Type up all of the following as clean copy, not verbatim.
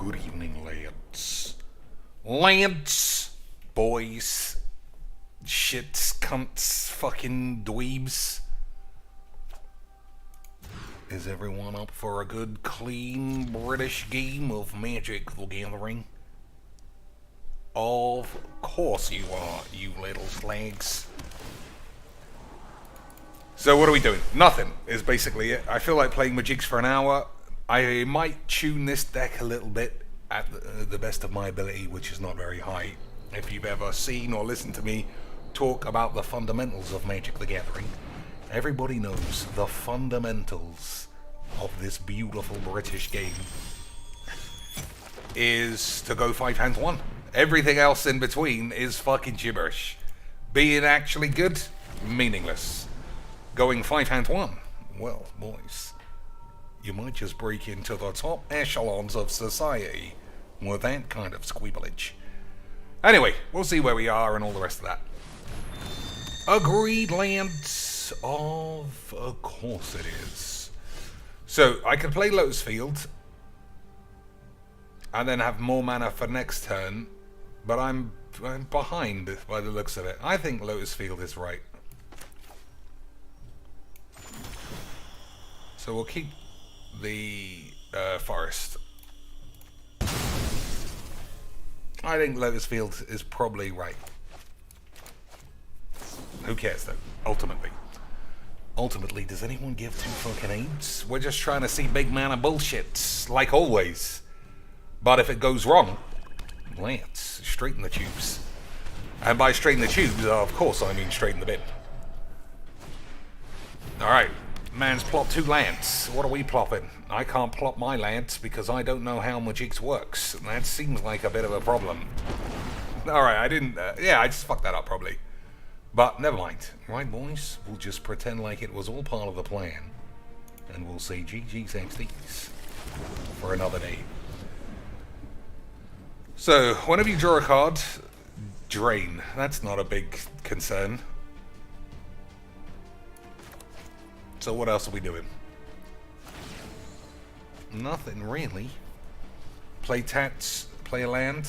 Good evening, lads. Lads, boys, shits, cunts, fucking dweebs. Is everyone up for a good, clean British game of Magic the Gathering? Of course you are, you little slags. So what are we doing? Nothing is basically it. I feel like playing Magics for an hour. I might tune this deck a little bit at the best of my ability, which is not very high. If you've ever seen or listened to me talk about the fundamentals of Magic the Gathering, everybody knows the fundamentals of this beautiful British game is to go 5 hands 1. Everything else in between is fucking gibberish. Being actually good, meaningless. Going 5 hands 1, well, boys, you might just break into the top echelons of society with that kind of squabblage. Anyway, we'll see where we are and all the rest of that. Agreed, lads. Of course it is. So, I can play Lotus Field and then have more mana for next turn, but I'm behind by the looks of it. I think Lotus Field is right. So we'll keep the forest. I think Lotus Field is probably right. Who cares though, ultimately? Ultimately, does anyone give two fucking aims? We're just trying to see big mana bullshit, like always. But if it goes wrong, Lance, straighten the tubes. And by straighten the tubes, of course I mean straighten the bin. Alright. Man's plopped 2 lands. What are we plopping? I can't plop my lands because I don't know how Magics works. That seems like a bit of a problem. Alright, I didn't... yeah, I just fucked that up probably. But never mind. Right, boys? We'll just pretend like it was all part of the plan. And we'll say GG's XDs for another day. So, whenever you draw a card, drain. That's not a big concern. So what else are we doing? Nothing really. Play Tats, play a land.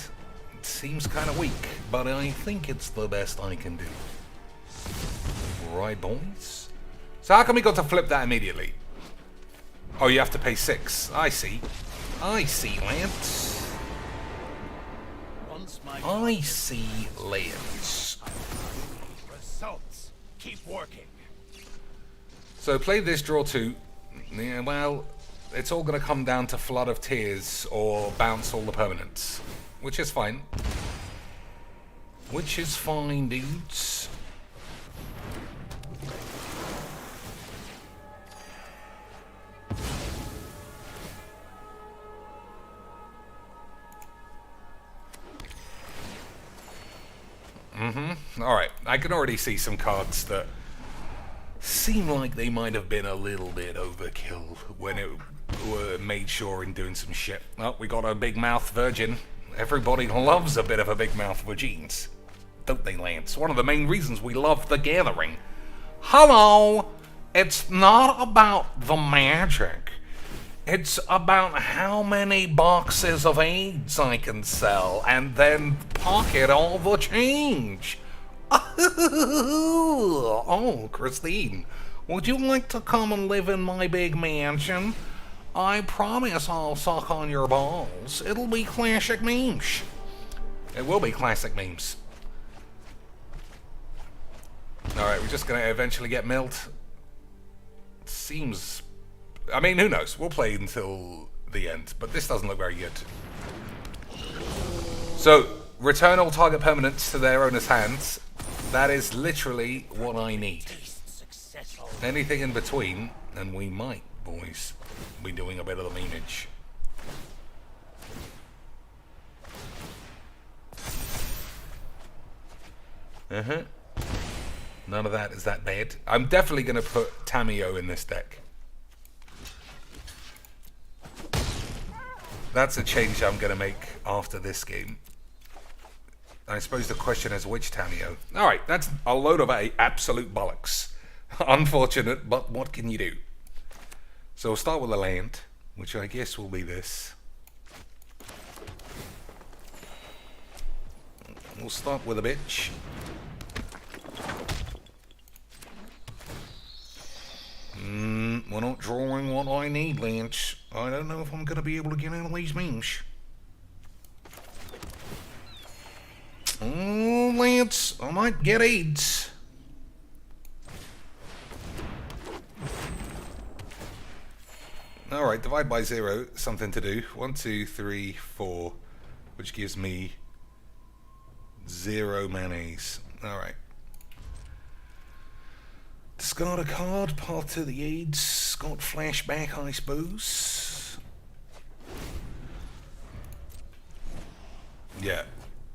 It seems kind of weak, but I think it's the best I can do. Right, boys? So how come we got to flip that immediately? Oh, you have to pay 6. I see. I see, Lance. I see, Lance. Results. Keep working. So play this, draw 2. Yeah, well, it's all going to come down to Flood of Tears or bounce all the permanents. Which is fine. Which is fine, dudes. Alright, I can already see some cards that seem like they might have been a little bit overkill when it were made sure in doing some shit. Oh, we got a big mouth virgin. Everybody loves a bit of a big mouth virgins, don't they, Lance? One of the main reasons we love the Gathering. Hello! It's not about the magic. It's about how many boxes of AIDS I can sell and then pocket all the change. Oh, Christine, would you like to come and live in my big mansion? I promise I'll suck on your balls. It'll be classic memes. It will be classic memes. Alright, we're just gonna eventually get milled. Seems... I mean, who knows? We'll play until the end, but this doesn't look very good. So, return all target permanents to their owner's hands. That is literally what I need. Anything in between, and we might, boys, be doing a bit of the meanage. None of that is that bad. I'm definitely going to put Tamiyo in this deck. That's a change I'm going to make after this game. I suppose the question is which Tamiyo. Alright, that's a load of absolute bollocks. Unfortunate, but what can you do? So we'll start with a land, which I guess will be this. We'll start with a bitch. We're not drawing what I need, Lance. I don't know if I'm going to be able to get out of these memes. Oh, Lance, I might get AIDS. Alright, divide by 0, something to do. 1, 2, 3, 4, which gives me 0 mayonnaise. Alright. Discard a card, path to the AIDS. Got flashback, I suppose. Yeah.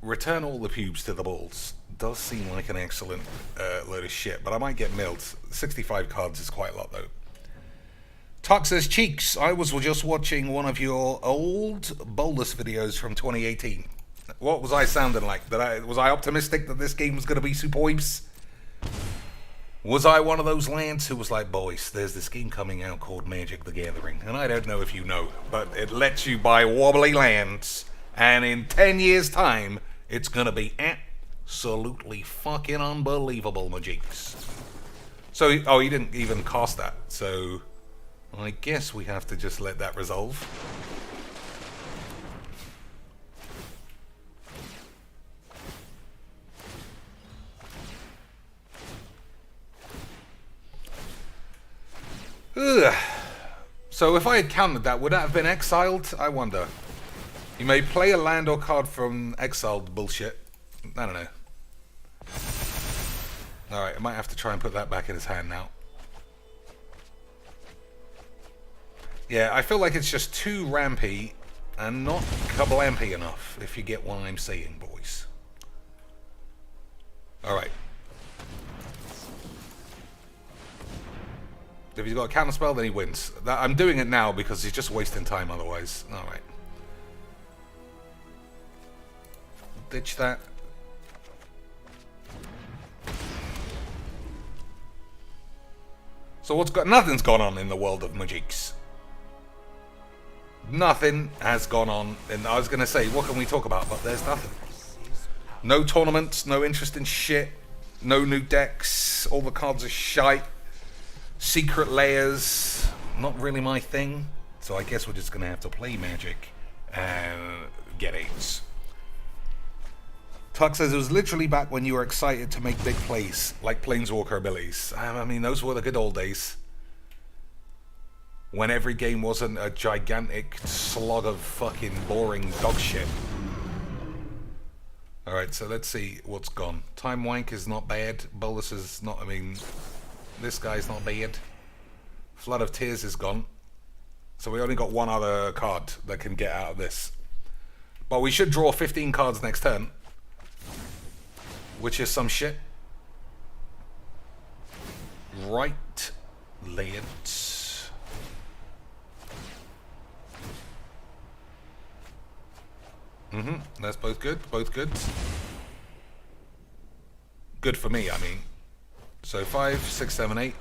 Return all the pubes to the balls. Does seem like an excellent load of shit, but I might get milled. 65 cards is quite a lot, though. Tuck says, Cheeks, I was just watching one of your old bolus videos from 2018. What was I sounding like? Was I optimistic that this game was going to be super weeps? Was I one of those lads who was like, boys, there's this game coming out called Magic the Gathering, and I don't know if you know, but it lets you buy wobbly lands, and in 10 years' time, it's going to be absolutely fucking unbelievable, Majiks. So, oh, he didn't even cast that, so I guess we have to just let that resolve. Ugh. So if I had counted that, would that have been exiled? I wonder. You may play a land or card from exiled bullshit. I don't know. Alright, I might have to try and put that back in his hand now. Yeah, I feel like it's just too rampy and not kablampy enough, if you get what I'm saying, boys. Alright. If he's got a counter spell, then he wins. I'm doing it now because he's just wasting time otherwise. Alright. Ditch that. So nothing's gone on in the world of Majiks. Nothing has gone on. And I was going to say, what can we talk about? But there's nothing. No tournaments, no interesting shit. No new decks. All the cards are shite. Secret layers, not really my thing, so I guess we're just going to have to play Magic and get AIDS. Tuck says it was literally back when you were excited to make big plays, like Planeswalker abilities. I mean, those were the good old days. When every game wasn't a gigantic slog of fucking boring dog shit. Alright, so let's see what's gone. Time Wank is not bad. Bolus is not, I mean... This guy's not bad. Flood of Tears is gone. So we only got one other card that can get out of this. But we should draw 15 cards next turn. Which is some shit. Right, lads. That's both good. Both good. Good for me, I mean. So 5, 6, 7, 8.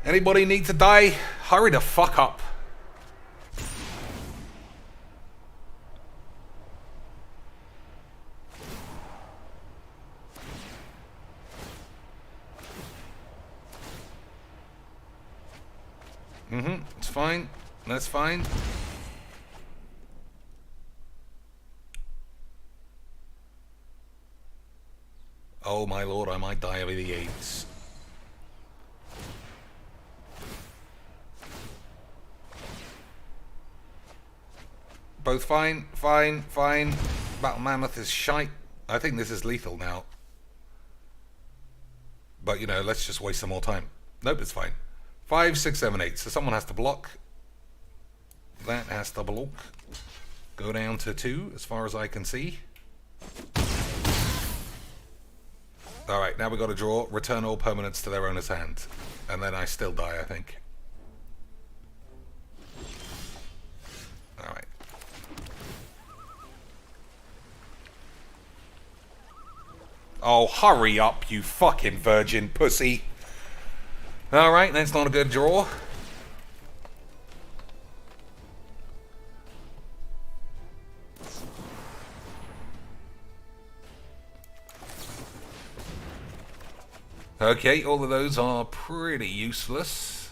Anybody need to die? Hurry the fuck up. It's fine. That's fine. Oh my lord, I might die of the AIDS. Both fine, fine, fine. Battle Mammoth is shite. I think this is lethal now. But, you know, let's just waste some more time. Nope, it's fine. 5, 6, 7, 8. So someone has to block. That has to block. Go down to 2, as far as I can see. Alright, now we've got to draw. Return all permanents to their owner's hand. And then I still die, I think. Alright. Oh, hurry up, you fucking virgin pussy. Alright, that's not a good draw. Okay, all of those are pretty useless.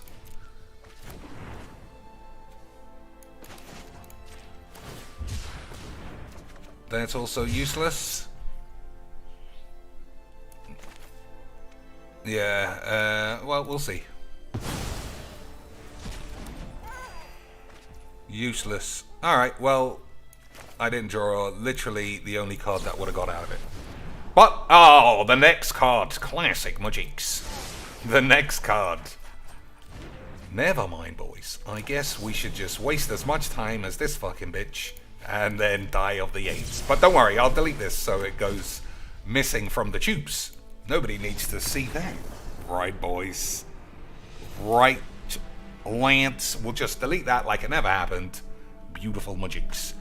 That's also useless. Yeah, well, we'll see. Useless. Alright, well, I didn't draw literally the only card that would have got out of it. But, oh, the next card. Classic Mujinks. The next card. Never mind, boys. I guess we should just waste as much time as this fucking bitch and then die of the AIDS. But don't worry, I'll delete this so it goes missing from the tubes. Nobody needs to see that. Right, boys? Right, Lance? We'll just delete that like it never happened. Beautiful Mujinks.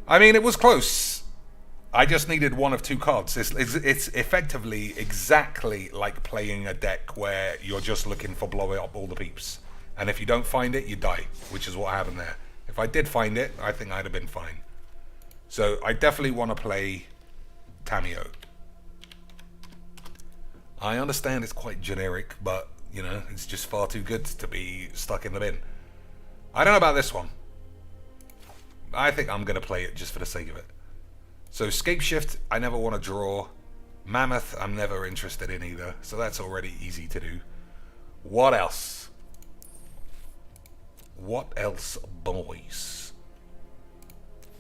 I mean, it was close. I just needed one of two cards. It's effectively exactly like playing a deck where you're just looking for blowing up all the peeps. And if you don't find it, you die, which is what happened there. If I did find it, I think I'd have been fine. So I definitely want to play Tamiyo. I understand it's quite generic, but, you know, it's just far too good to be stuck in the bin. I don't know about this one. I think I'm going to play it just for the sake of it. So Scape Shift, I never want to draw. Mammoth, I'm never interested in either. So that's already easy to do. What else? What else, boys?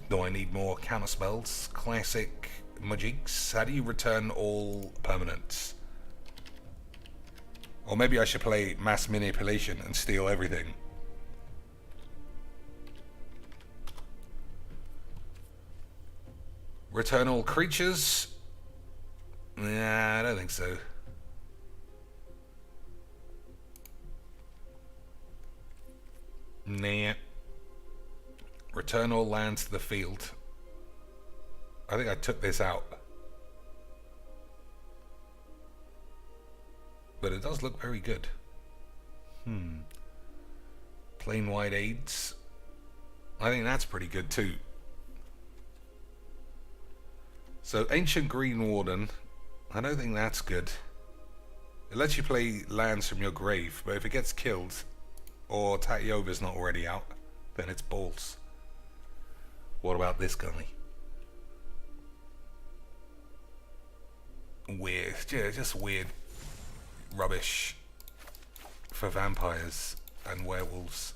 Do I need more counter spells? Classic Mujinks. How do you return all permanents? Or maybe I should play Mass Manipulation and steal everything. Return all creatures? Nah, I don't think so. Nah. Return all lands to the field. I think I took this out. But it does look very good. Plain white aids. I think that's pretty good too. So Ancient Green Warden, I don't think that's good. It lets you play lands from your grave, but if it gets killed, or Tatyova's not already out, then it's balls. What about this guy? Weird, yeah, just weird rubbish for vampires and werewolves.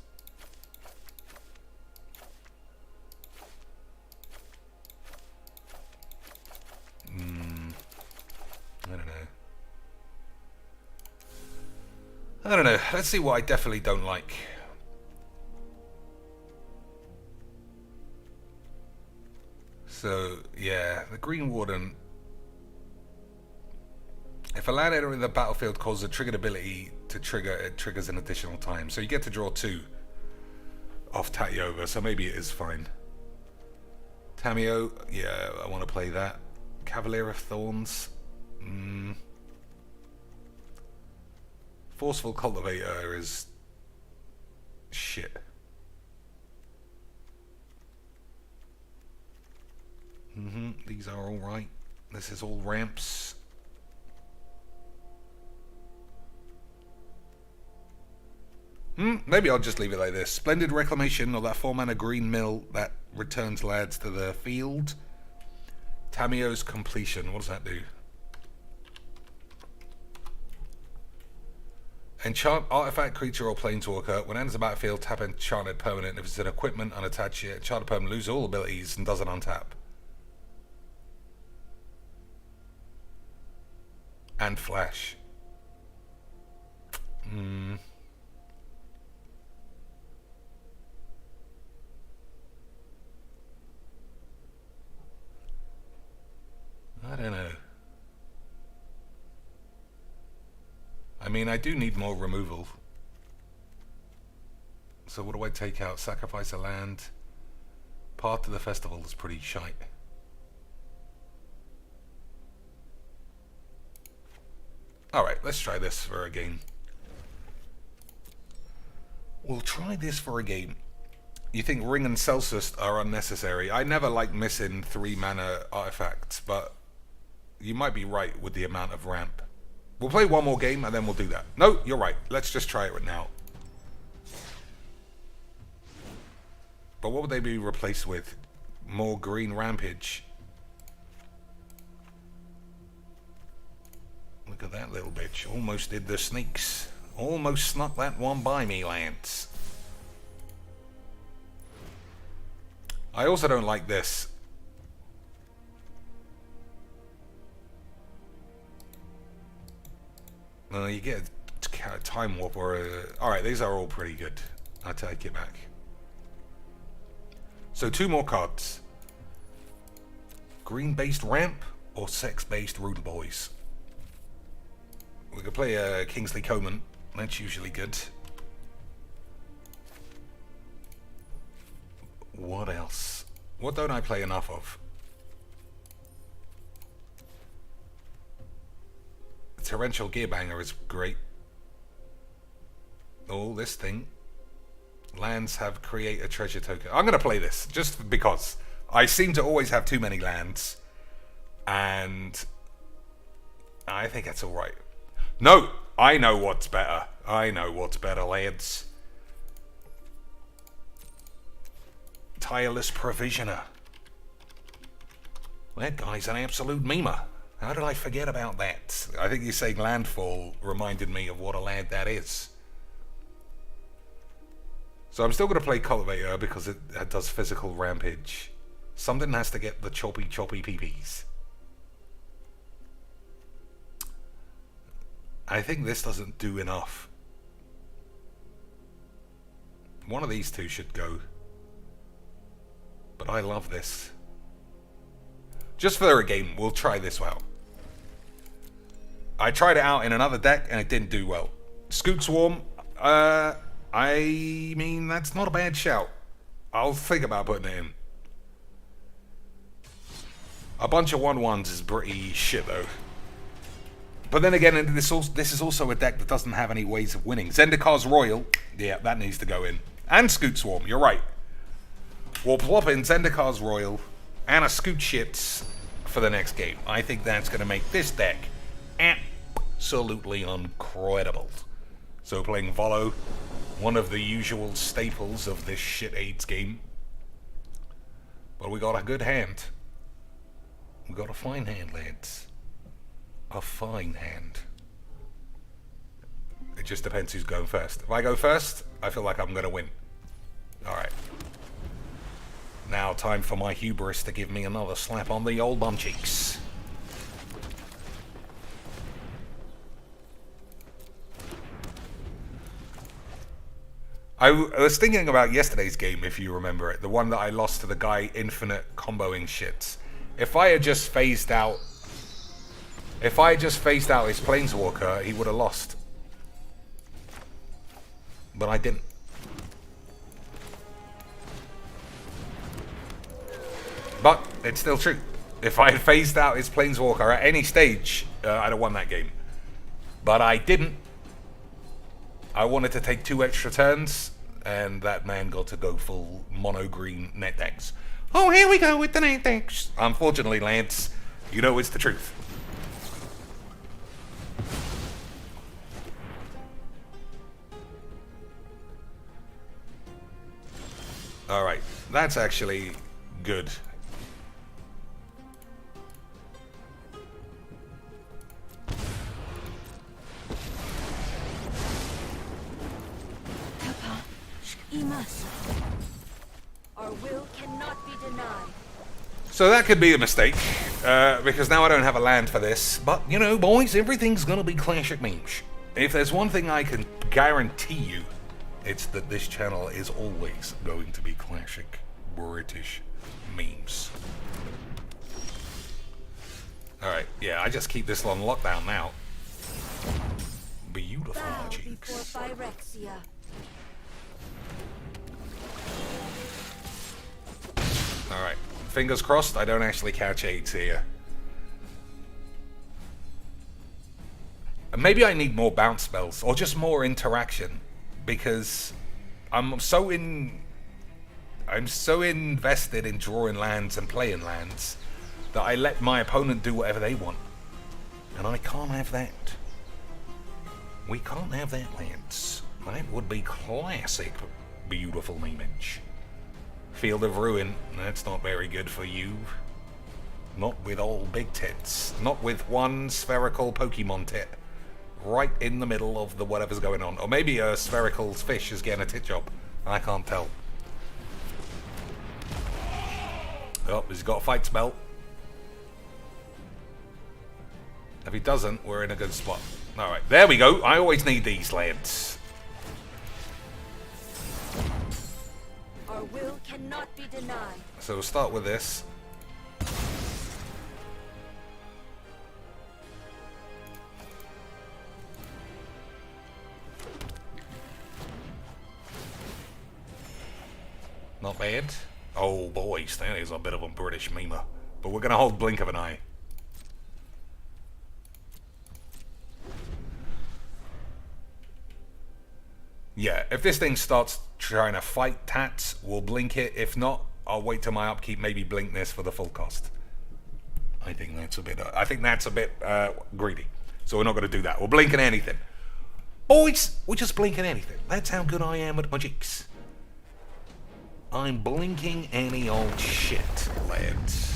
I don't know. Let's see what I definitely don't like. So, yeah, the Green Warden. If a land entering the battlefield causes a triggered ability to trigger, it triggers an additional time. So you get to draw 2 off Tatyova, so maybe it is fine. Tamiyo, yeah, I want to play that. Cavalier of Thorns. Forceful Cultivator is shit. These are alright. This is all ramps. Maybe I'll just leave it like this. Splendid Reclamation, or that 4-mana green mill that returns lads to the field. Tamiyo's Completion, what does that do? Enchant artifact, creature, or planeswalker. When it enters the battlefield, tap enchanted permanent. If it's an equipment, unattach it. Enchanted permanent loses all abilities and doesn't untap. And flash. I don't know. I mean, I do need more removal. So what do I take out? Sacrifice a land. Path to the festival is pretty shite. Alright, let's try this for a game. We'll try this for a game. You think Ring and Celsus are unnecessary? I never like missing 3 mana artifacts, but you might be right with the amount of ramp. We'll play one more game and then we'll do that. No, you're right. Let's just try it right now. But what would they be replaced with? More green rampage. Look at that little bitch. Almost did the sneaks. Almost snuck that one by me, Lance. I also don't like this. You get a time warp or a... Alright, these are all pretty good. I take it back. So 2 more cards. Green-based ramp or sex-based rude boys. We could play a Kingsley Coman. That's usually good. What else? What don't I play enough of? Torrential Gearbanger is great. Oh, this thing. Lands have create a treasure token. I'm going to play this just because I seem to always have too many lands, and I think that's all right. No, I know what's better. I know what's better, lads. Tireless Provisioner. That guy's an absolute memer. How did I forget about that? I think you saying Landfall reminded me of what a lad that is. So I'm still going to play Cultivator because it does physical rampage. Something has to get the choppy PPs. I think this doesn't do enough. One of these two should go. But I love this. Just for a game, we'll try this out. I tried it out in another deck and it didn't do well. Scoot Swarm, I mean, that's not a bad shout. I'll think about putting it in. A bunch of 1/1s is pretty shit though. But then again, this is also a deck that doesn't have any ways of winning. Zendikar's Royal, yeah, that needs to go in. And Scoot Swarm, you're right. We'll plop in Zendikar's Royal and a Scoot Shits for the next game. I think that's going to make this deck absolutely incredible. So playing Volo, one of the usual staples of this shit AIDS game. But we got a good hand. We got a fine hand, lads. A fine hand. It just depends who's going first. If I go first, I feel like I'm going to win. Alright. Now time for my hubris to give me another slap on the old bum cheeks. I was thinking about yesterday's game, if you remember it. The one that I lost to the guy infinite comboing shits. If I had just phased out his Planeswalker, he would have lost. But I didn't. But it's still true. If I had phased out his Planeswalker at any stage, I'd have won that game. But I didn't. I wanted to take 2 extra turns, and that man got to go full mono green net decks. Oh, here we go with the net decks. Unfortunately, Lance, you know it's the truth. Alright, that's actually good. Our will cannot be denied. So that could be a mistake, because now I don't have a land for this. But, you know, boys, everything's gonna be classic memes. If there's one thing I can guarantee you, it's that this channel is always going to be classic British memes. Alright, yeah, I just keep this on lockdown now. Beautiful, Bow cheeks. before Phyrexia. Alright, fingers crossed I don't actually catch AIDS here. Maybe I need more bounce spells, or just more interaction, because I'm so invested in drawing lands and playing lands that I let my opponent do whatever they want. And I can't have that. We can't have that, lads. That would be classic beautiful memeage. Field of Ruin, that's not very good for you. Not with all big tits. Not with one spherical Pokemon tit. Right in the middle of the whatever's going on. Or maybe a spherical fish is getting a tit job. I can't tell. Oh, he's got a fight spell. If he doesn't, we're in a good spot. Alright, there we go. I always need these, lads. Our will cannot be denied. So we'll start with this. Not bad. Oh boys, that is a bit of a British memer. But we're going to hold blink of an eye. Yeah, if this thing starts trying to fight Tats, we'll blink it. If not, I'll wait till my upkeep, maybe blink this for the full cost. I think that's a bit greedy. So we're not going to do that. We're blinking anything. Boys, we're just blinking anything. That's how good I am at magics. I'm blinking any old shit, lads.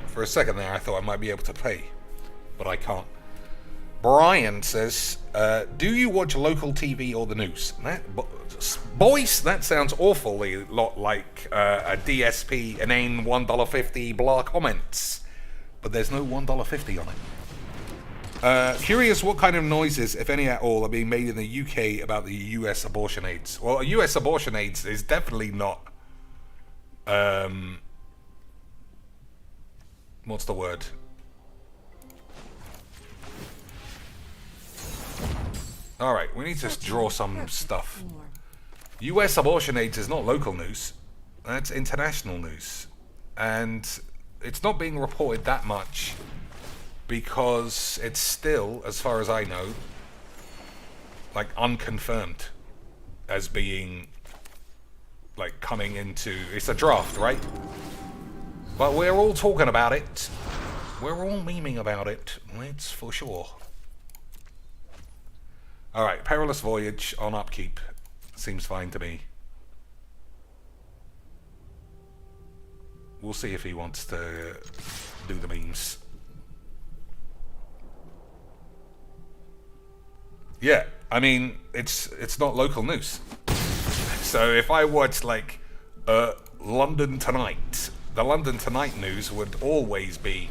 For a second there, I thought I might be able to pay, but I can't. Brian says, do you watch local TV or the news? Boys, that sounds awfully lot like a DSP, inane $1.50 blah comments. But there's no $1.50 on it. Curious what kind of noises, if any at all, are being made in the UK about the US abortion aids. Well, US abortion aids is definitely not... what's the word? Alright, we need to draw some stuff. US abortion aids is not local news. That's international news. And it's not being reported that much because it's still, as far as I know, like unconfirmed as being like coming into... It's a draft, right? But we're all talking about it. We're all memeing about it. That's for sure. Alright, Perilous Voyage on upkeep. Seems fine to me. We'll see if he wants to do the memes. Yeah, I mean, it's not local news. So if I watch like London Tonight, the London Tonight news would always be,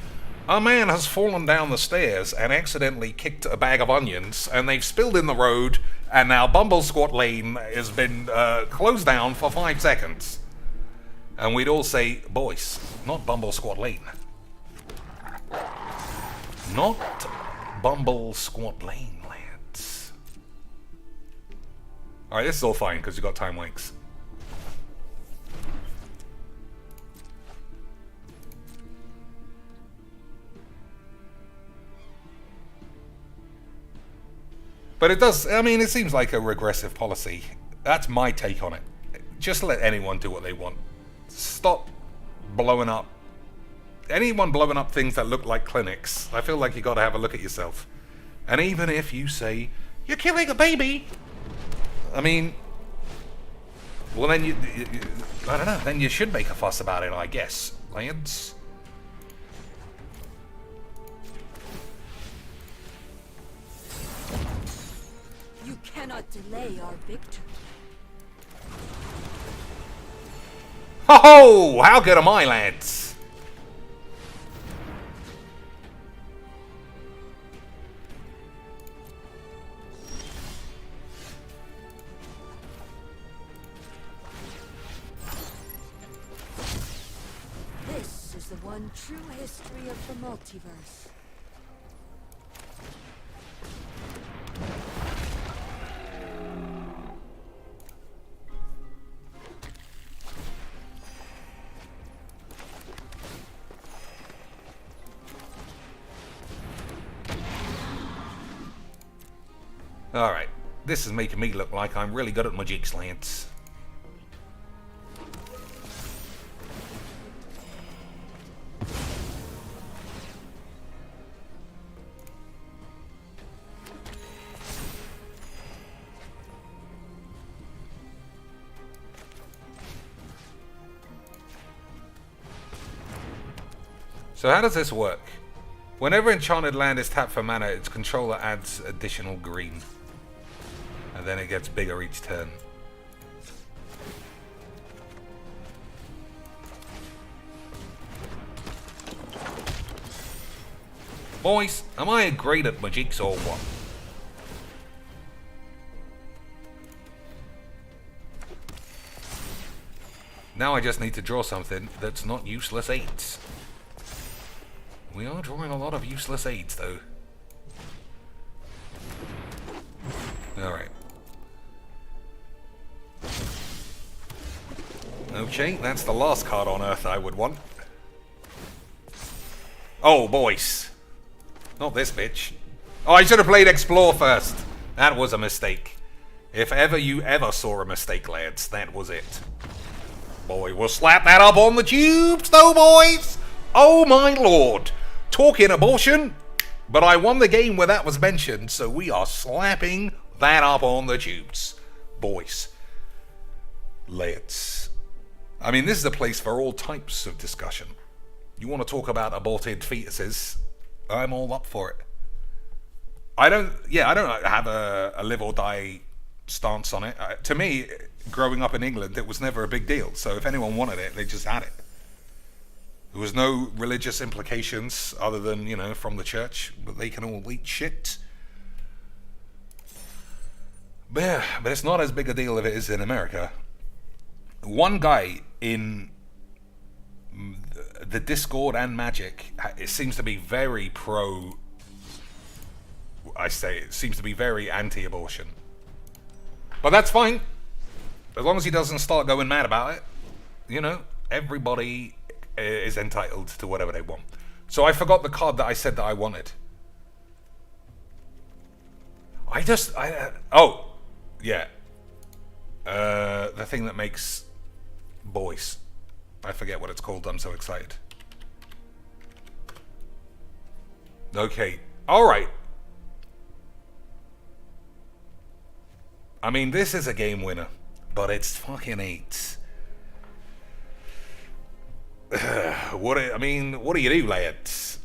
a man has fallen down the stairs and accidentally kicked a bag of onions, and they've spilled in the road, and now Bumble Squat Lane has been closed down for 5 seconds. And we'd all say, boys, not Bumble Squat Lane. Not Bumble Squat Lane, lads. Alright, this is all fine, because you've got time winks. But it does, I mean, it seems like a regressive policy. That's my take on it. Just let anyone do what they want. Stop blowing up. Anyone blowing up things that look like clinics, I feel like you got to have a look at yourself. And even if you say, you're killing a baby, I mean, well then you I don't know, then you should make a fuss about it, I guess, lads. You cannot delay our victory. Ho ho! How good am I, lads? This is the one true history of the multiverse. Alright, this is making me look like I'm really good at my jig slants. So how does this work? Whenever Enchanted Land is tapped for mana, its controller adds additional green. And then it gets bigger each turn. Boys, am I great at my jigs or what? Now I just need to draw something that's not useless 8s. We are drawing a lot of useless 8s, though. Alright. Okay, that's the last card on Earth I would want. Oh, boys. Not this bitch. Oh, I should have played Explore first. That was a mistake. If ever you ever saw a mistake, lads, that was it. Boy, we'll slap that up on the tubes, though, boys! Oh, my lord. Talking abortion, but I won the game where that was mentioned, so we are slapping that up on the tubes. Boys. Lads. I mean, this is a place for all types of discussion. You want to talk about aborted fetuses? I'm all up for it. I don't have a live or die stance on it. To me, growing up in England, it was never a big deal. So if anyone wanted it, they just had it. There was no religious implications other than, you know, from the church, but they can all eat shit. But yeah, but it's not as big a deal if it is in America. One guy in the Discord and Magic, it seems to be very it seems to be very anti-abortion. But that's fine. As long as he doesn't start going mad about it. You know, everybody is entitled to whatever they want. So I forgot the card that I said that I wanted. Oh, yeah. The thing that makes boys. I forget what it's called, I'm so excited. Okay, alright. I mean, this is a game winner, but it's fucking 8. What do you do, lads?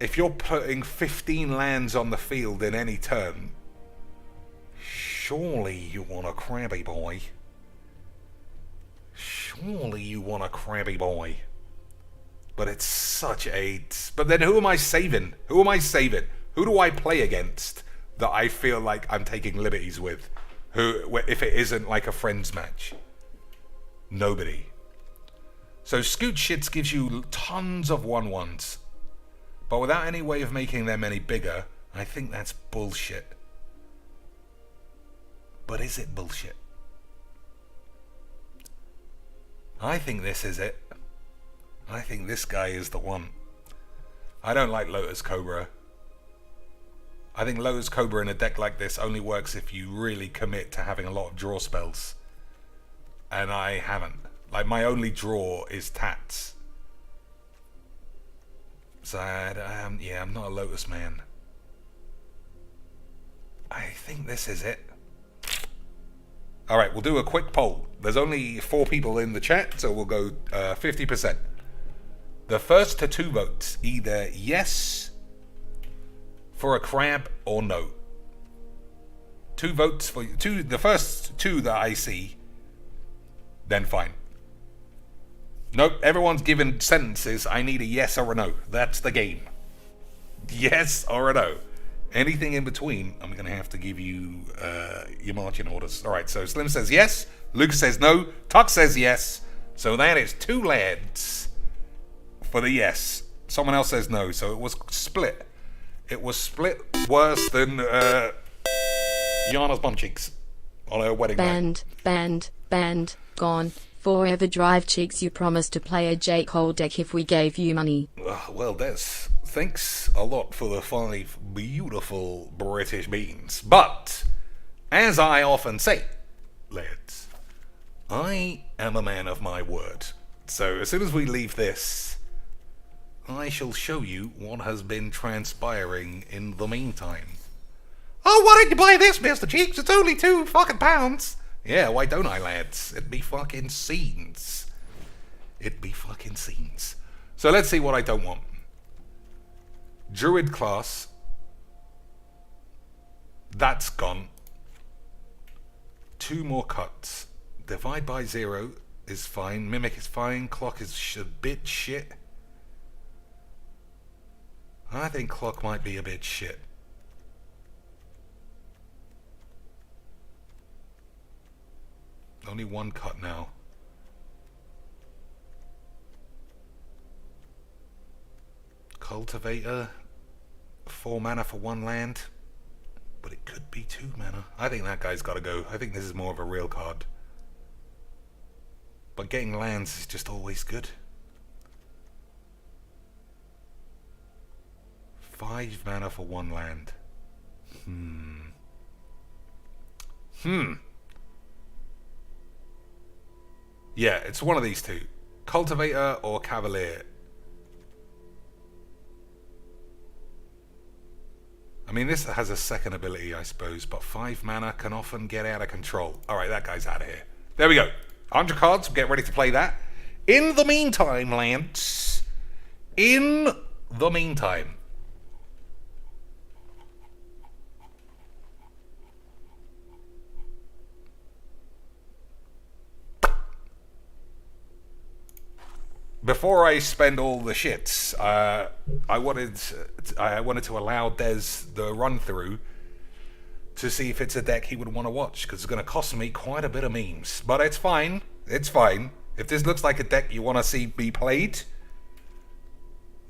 If you're putting 15 lands on the field in any turn, surely you want a crabby boy. Surely you want a crabby boy. But it's such 8. But then who am I saving? Who am I saving? Who do I play against that I feel like I'm taking liberties with? If it isn't like a friends match? Nobody. So Scoot Shits gives you tons of 1/1s. But without any way of making them any bigger, I think that's bullshit. But is it bullshit? I think this is it. I think this guy is the one. I don't like Lotus Cobra. I think Lotus Cobra in a deck like this only works if you really commit to having a lot of draw spells. And I haven't. Like, my only draw is Tats. So, yeah, I'm not a Lotus man. I think this is it. Alright, we'll do a quick poll. There's only 4 people in the chat, so we'll go 50%. The first to 2 votes, either yes for a crab or no. 2 votes for the first 2 that I see, then fine. Nope, everyone's given sentences. I need a yes or a no. That's the game. Yes or a no. Anything in between, I'm going to have to give you your marching orders. All right, so Slim says yes. Luke says no. Tuck says yes. So that is 2 lads for the yes. Someone else says no. So it was split. It was split worse than Yana's bum cheeks on her wedding night. Banned, gone. Forever Drive Cheeks, you promised to play a J. Cole deck if we gave you money. Well, Des, thanks a lot for the 5 beautiful British beans. But, as I often say, lads, I am a man of my word. So as soon as we leave this, I shall show you what has been transpiring in the meantime. Oh, why didn't you buy this, Mr. Cheeks? It's only £2 fucking. Yeah, why don't I, lads? It'd be fucking scenes. It'd be fucking scenes. So let's see what I don't want. Druid class. That's gone. 2 more cuts. Divide by 0 is fine. Mimic is fine. Clock is a bit shit. I think clock might be a bit shit. Only 1 cut now. Cultivator. 4 mana for 1 land. But it could be 2 mana. I think that guy's got to go. I think this is more of a real card. But getting lands is just always good. 5 mana for 1 land. Yeah, it's one of these two. Cultivator or Cavalier. I mean, this has a second ability, I suppose, but 5 mana can often get out of control. Alright, that guy's out of here. There we go. 100 cards, get ready to play that. In the meantime, Lance. In the meantime. Before I spend all the shits, I wanted to allow Des the run through to see if it's a deck he would want to watch, because it's going to cost me quite a bit of memes. But it's fine. It's fine. If this looks like a deck you want to see be played,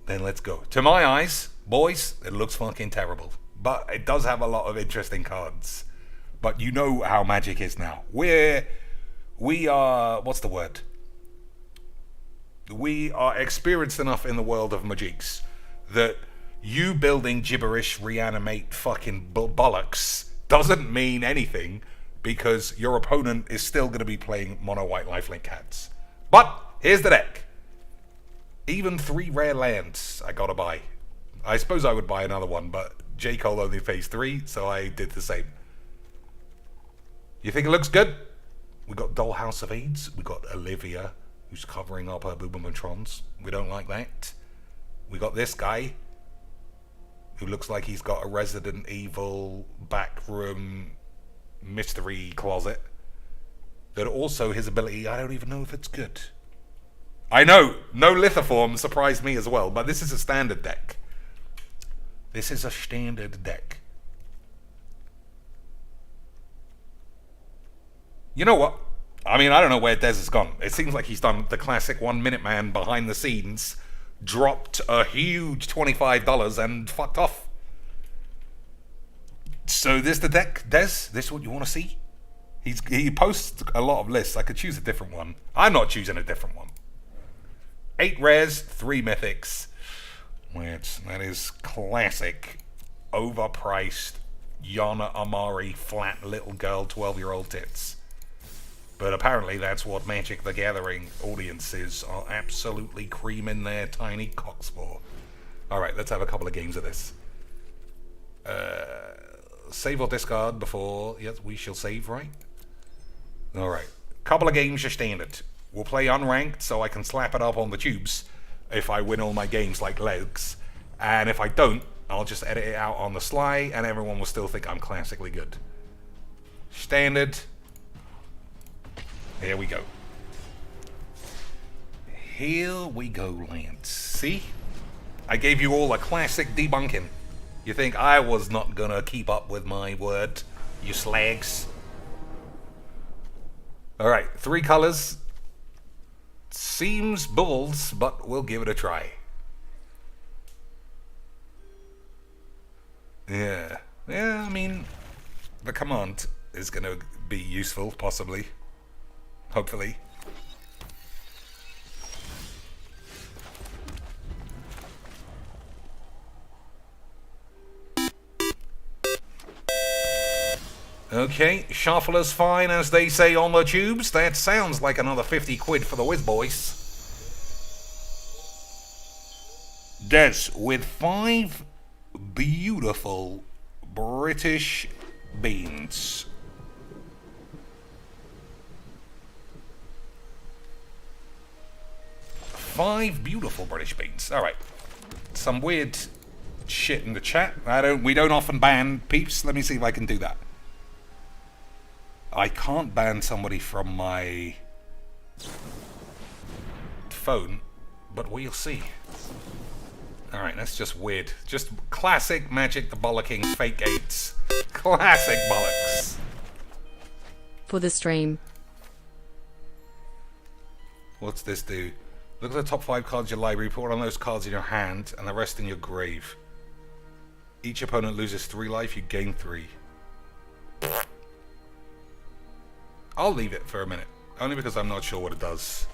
then let's go. To my eyes, boys, it looks fucking terrible. But it does have a lot of interesting cards. But you know how Magic is now. We are, what's the word? We are experienced enough in the world of Magics that you building gibberish reanimate fucking bollocks doesn't mean anything, because your opponent is still going to be playing mono white lifelink cats. But here's the deck. Even 3 rare lands I gotta buy. I suppose I would buy another one, but J. Cole only pays 3, so I did the same. You think it looks good? We got Dollhouse of AIDS. We got Olivia, who's covering up her Boobomatrons. We don't like that. We got this guy, who looks like he's got a Resident Evil backroom mystery closet. That also, his ability, I don't even know if it's good. I know, no Lithoform surprised me as well, but this is a standard deck. This is a standard deck. You know what? I mean, I don't know where Dez has gone. It seems like he's done the classic 1 minute man behind the scenes, dropped a huge $25 and fucked off. So this the deck, Dez? This what you want to see? He posts a lot of lists. I could choose a different one. I'm not choosing a different one. 8 rares, 3 mythics. That is classic, overpriced, Yana Amari, flat little girl, 12-year-old tits. But apparently that's what Magic the Gathering audiences are absolutely creaming their tiny cocks for. Alright, let's have a couple of games of this. Save or discard before... Yes, we shall save, right? Alright. Couple of games are standard. We'll play unranked so I can slap it up on the tubes if I win all my games like legs. And if I don't, I'll just edit it out on the sly and everyone will still think I'm classically good. Standard. Here we go. Here we go, Lance. See? I gave you all a classic debunking. You think I was not gonna keep up with my word, you slags? Alright, 3 colors. Seems bulls, but we'll give it a try. Yeah, I mean, the command is gonna be useful, possibly. Hopefully. Okay, shuffler's fine, as they say on the tubes. That sounds like another 50 quid for the whiz boys. Des, with 5 beautiful British beans. Five beautiful British beans. Alright. Some weird shit in the chat. We don't often ban peeps. Let me see if I can do that. I can't ban somebody from my phone, but we'll see. Alright, that's just weird. Just classic Magic the Bollocking fake gates. Classic bollocks. For the stream. What's this do? Look at the top 5 cards in your library, put one of those cards in your hand, and the rest in your grave. Each opponent loses 3 life, you gain 3. I'll leave it for a minute. Only because I'm not sure what it does.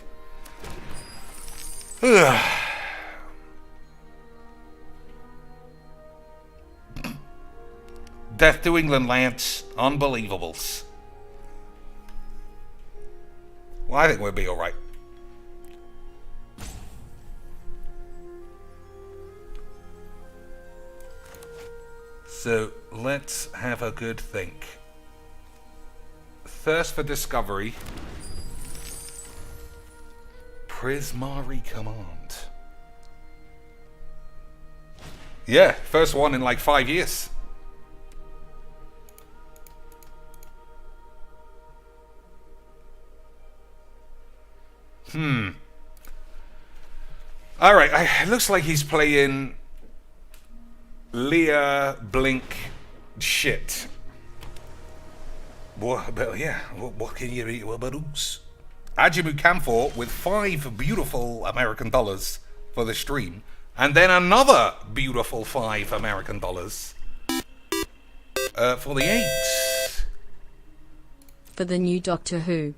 Death to England, Lance. Unbelievables. Well, I think we'll be alright. So, let's have a good think. Thirst for discovery. Prismari Command. Yeah, first one in like 5 years. Alright, it looks like he's playing Leah Blink shit. But yeah, what can you eat with Baroos? Ajimu Camphor with 5 beautiful American dollars for the stream. And then another beautiful 5 American dollars for the 8. For the new Doctor Who.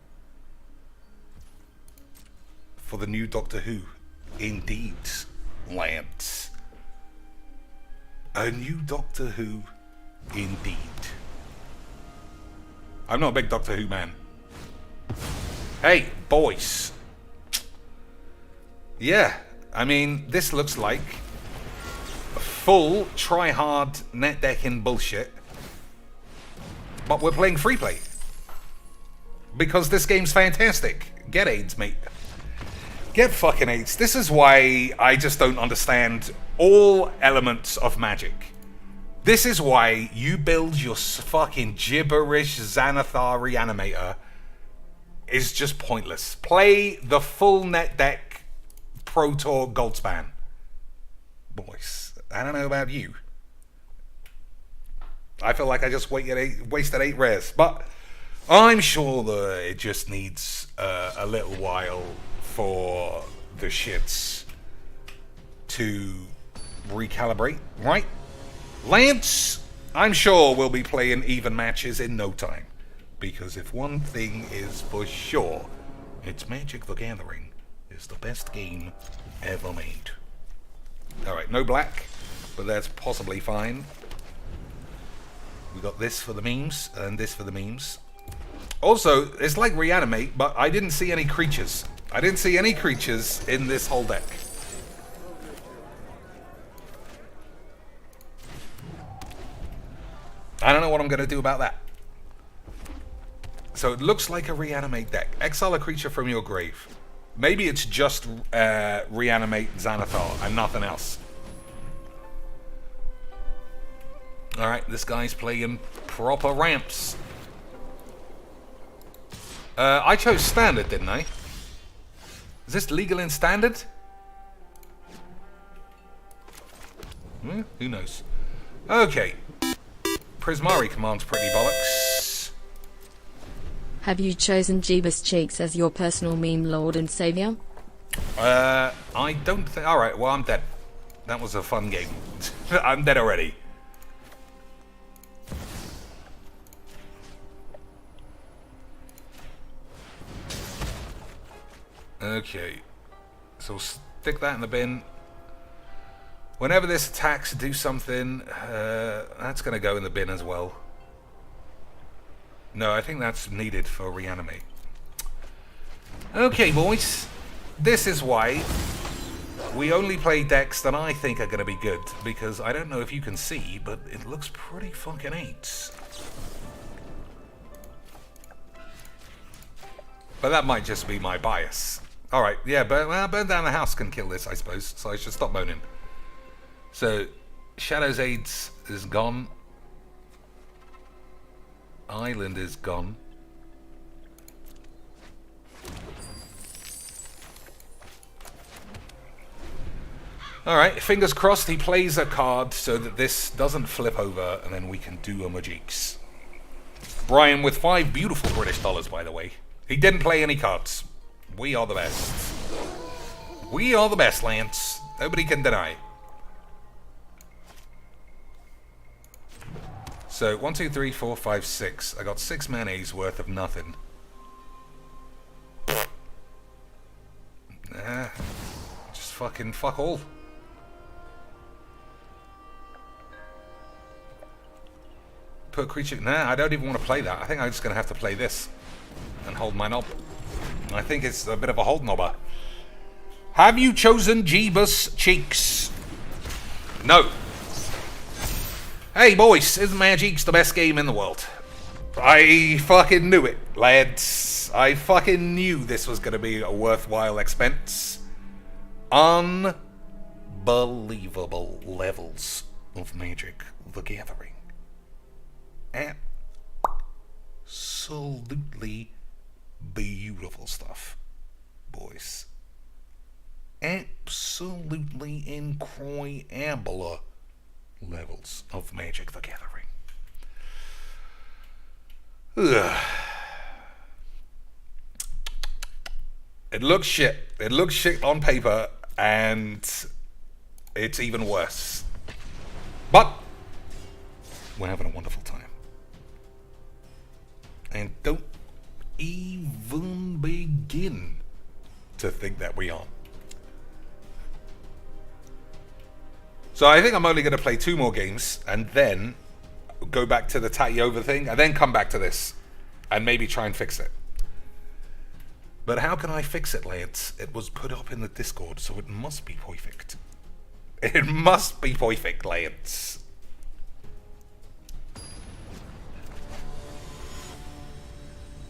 For the new Doctor Who. Indeed, Lance. A new Doctor Who, indeed. I'm not a big Doctor Who man. Hey, boys. Yeah, I mean, this looks like full try-hard net decking bullshit. But we're playing free play. Because this game's fantastic. Get AIDS, mate. Get fucking AIDS. This is why I just don't understand all elements of Magic. This is why you build your fucking gibberish Xanathar Reanimator is just pointless. Play the full net deck Pro Tour Goldspan. Boys, I don't know about you. I feel like I just wasted 8 rares, but I'm sure that it just needs a little while for the shits to recalibrate, right? Lance, I'm sure we'll be playing even matches in no time. Because if one thing is for sure, it's Magic the Gathering is the best game ever made. Alright, no black, but that's possibly fine. We got this for the memes, and this for the memes. Also, it's like Reanimate, but I didn't see any creatures. I didn't see any creatures in this whole deck. I don't know what I'm going to do about that. So it looks like a Reanimate deck. Exile a creature from your grave. Maybe it's just Reanimate Xanathar and nothing else. Alright, this guy's playing proper ramps. I chose standard, didn't I? Is this legal in standard? Who knows? Okay. Prismari Command's pretty bollocks. Have you chosen Jeebus Cheeks as your personal meme lord and savior? I don't think... Alright, well, I'm dead. That was a fun game. I'm dead already. Okay. So stick that in the bin. Whenever this attacks, do something. That's going to go in the bin as well. No, I think that's needed for Reanimate. Okay, boys. This is why we only play decks that I think are going to be good, because I don't know if you can see, but it looks pretty fucking eights. But that might just be my bias. Alright, yeah, burn down the house can kill this, I suppose, so I should stop moaning. So, Shadow's Aids is gone. Island is gone. Alright, fingers crossed he plays a card so that this doesn't flip over and then we can do a Majiks. Brian with 5 beautiful British dollars, by the way. He didn't play any cards. We are the best. We are the best, Lance. Nobody can deny. So, 1, 2, 3, 4, 5, 6. I got 6 mayonnaise worth of nothing. Nah. Just fucking fuck all. Put creature... Nah, I don't even want to play that. I think I'm just going to have to play this. And hold my knob. I think it's a bit of a hold knobber. Have you chosen Jeebus Cheeks? No. Hey boys, isn't Magic's the best game in the world? I fucking knew it, lads. I fucking knew this was going to be a worthwhile expense. Unbelievable levels of Magic the Gathering. Absolutely beautiful stuff, boys. Absolutely incredible levels of Magic the Gathering. Ugh. It looks shit. It looks shit on paper, and it's even worse. But we're having a wonderful time. And don't even begin to think that we aren't. So I think I'm only going to play 2 more games and then go back to the tatty over thing and then come back to this and maybe try and fix it. But how can I fix it, Lance? It was put up in the Discord, so it must be perfect. It must be perfect, Lance.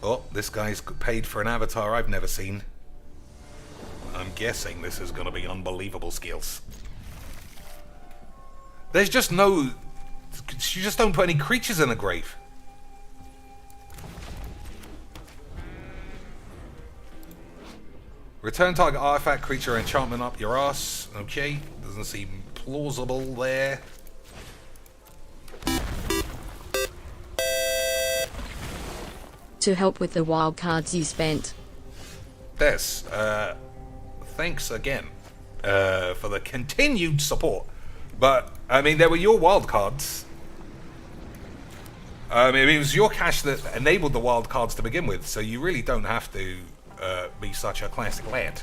Oh, this guy's paid for an avatar I've never seen. I'm guessing this is going to be unbelievable skills. There's just no... You just don't put any creatures in the grave. Return target artifact, creature, enchantment up your ass. Okay, doesn't seem plausible there. To help with the wild cards you spent. Des, thanks again for the continued support. But, I mean, they were your wild cards. I mean, it was your cash that enabled the wild cards to begin with, so you really don't have to be such a classic lad.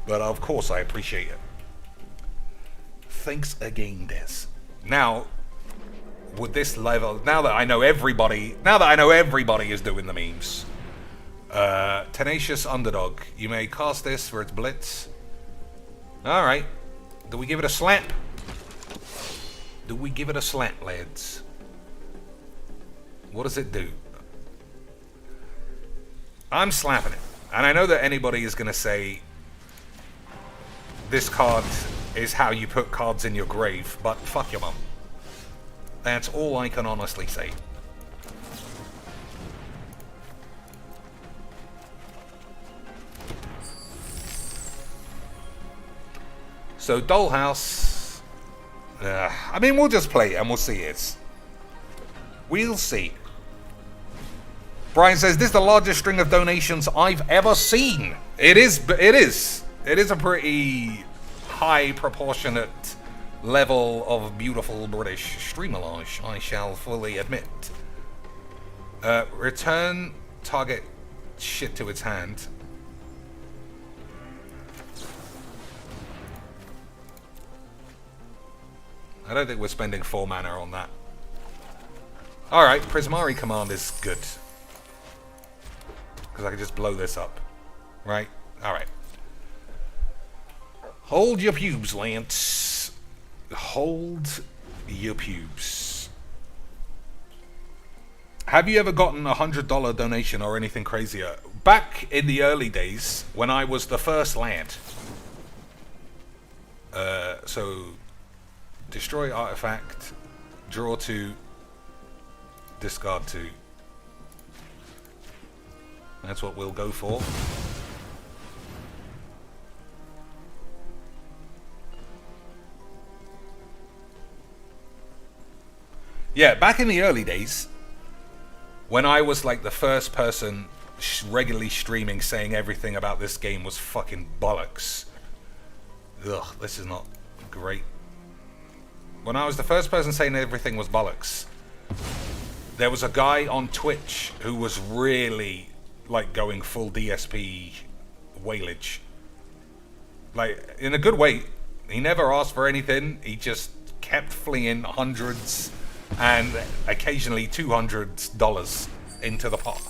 But, of course, I appreciate it. Thanks again, Des. Now, with this level, now that I know everybody is doing the memes, Tenacious Underdog, you may cast this for its blitz. Alright. Do we give it a slap? Do we give it a slap, lads? What does it do? I'm slapping it. And I know that anybody is going to say this card is how you put cards in your grave, but fuck your mum. That's all I can honestly say. So, Dollhouse... I mean, we'll just play it and we'll see it. We'll see. Brian says, this is the largest string of donations I've ever seen. It is a pretty high proportionate level of beautiful British streamalage, I shall fully admit. Return target shit to its hand. I don't think we're spending 4 mana on that. Alright, Prismari command is good. Because I can just blow this up. Right? Alright. Hold your pubes, Lance. Hold your pubes. Have you ever gotten a $100 donation or anything crazier? Back in the early days, when I was the first lad. So, destroy artifact, draw 2, discard 2. That's what we'll go for. Yeah, back in the early days, when I was like the first person regularly streaming saying everything about this game was fucking bollocks. Ugh, this is not great. When I was the first person saying everything was bollocks, there was a guy on Twitch who was really like going full DSP wailage. Like, in a good way. He never asked for anything. He just kept flinging hundreds and occasionally $200 into the pot.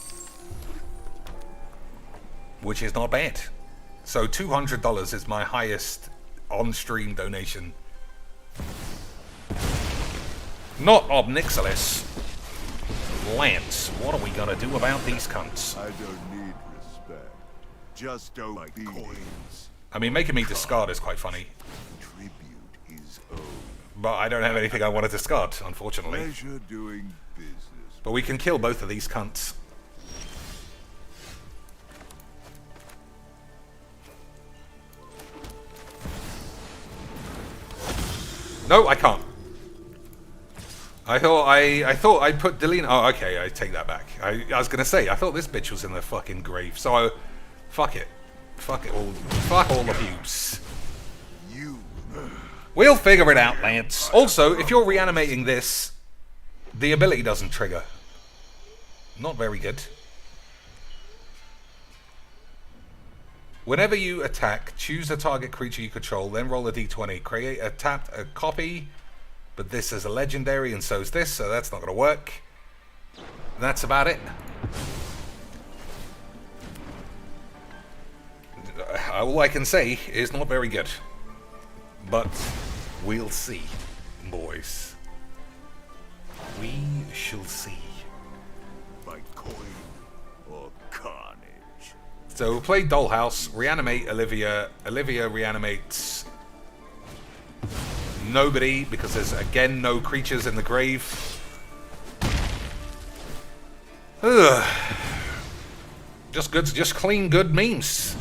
Which is not bad. So $200 is my highest on-stream donation. Not Obnixilis. Lance, what are we gonna do about these cunts? I don't need respect. Just don't like coins. I mean, making me discard is quite funny. Tribute is owed. But I don't have anything I want to discard, unfortunately. Pleasure doing business. But we can kill both of these cunts. No, I can't. I thought I put Delina. Oh, okay, I take that back. I was gonna say I thought this bitch was in the fucking grave. So, fuck it, fuck all the pubes. We'll figure it out, Lance. Also, if you're reanimating this, the ability doesn't trigger. Not very good. Whenever you attack, choose a target creature you control, then roll a d20. Create a copy, but this is a legendary, and so is this, so that's not going to work. That's about it. All I can say is not very good. But we'll see, boys. We shall see. By coin or carnage. So we'll play Dollhouse, reanimate Olivia. Olivia reanimates nobody because there's again no creatures in the grave. Ugh. Just clean good memes.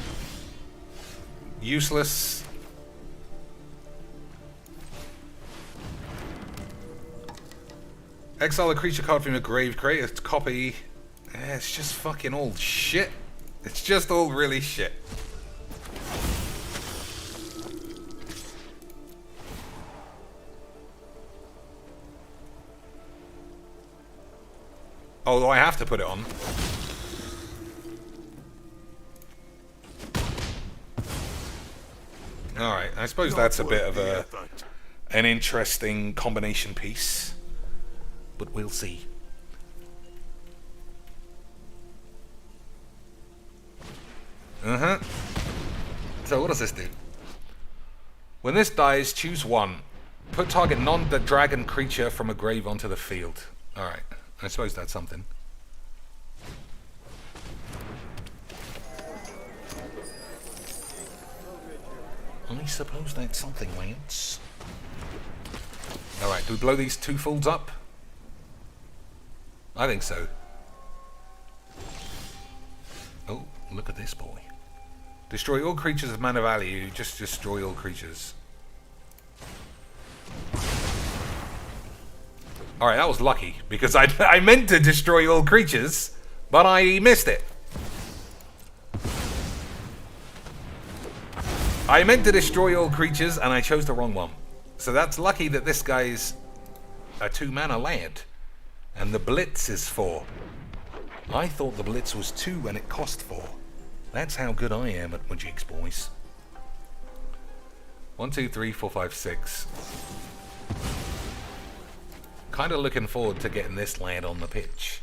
Useless. Exile a creature card from your grave, create a copy. It's just fucking old shit. It's just all really shit. Although I have to put it on. Alright, I suppose that's a bit of an interesting combination piece. But we'll see. So what does this do? When this dies, choose one. Put target non-dragon creature from a grave onto the field. Alright, I suppose that's something. I suppose that's something, Lance. Alright, do we blow these two fools up? I think so. Oh, look at this boy. Destroy all creatures of mana value. Just destroy all creatures. Alright, that was lucky. Because I meant to destroy all creatures, but I missed it. I meant to destroy all creatures, and I chose the wrong one. So that's lucky that this guy's a 2-mana land. And the Blitz is 4. I thought the Blitz was 2 and it cost 4. That's how good I am at Majigs, boys. 1, 2, 3, 4, 5, 6. Kind of looking forward to getting this land on the pitch.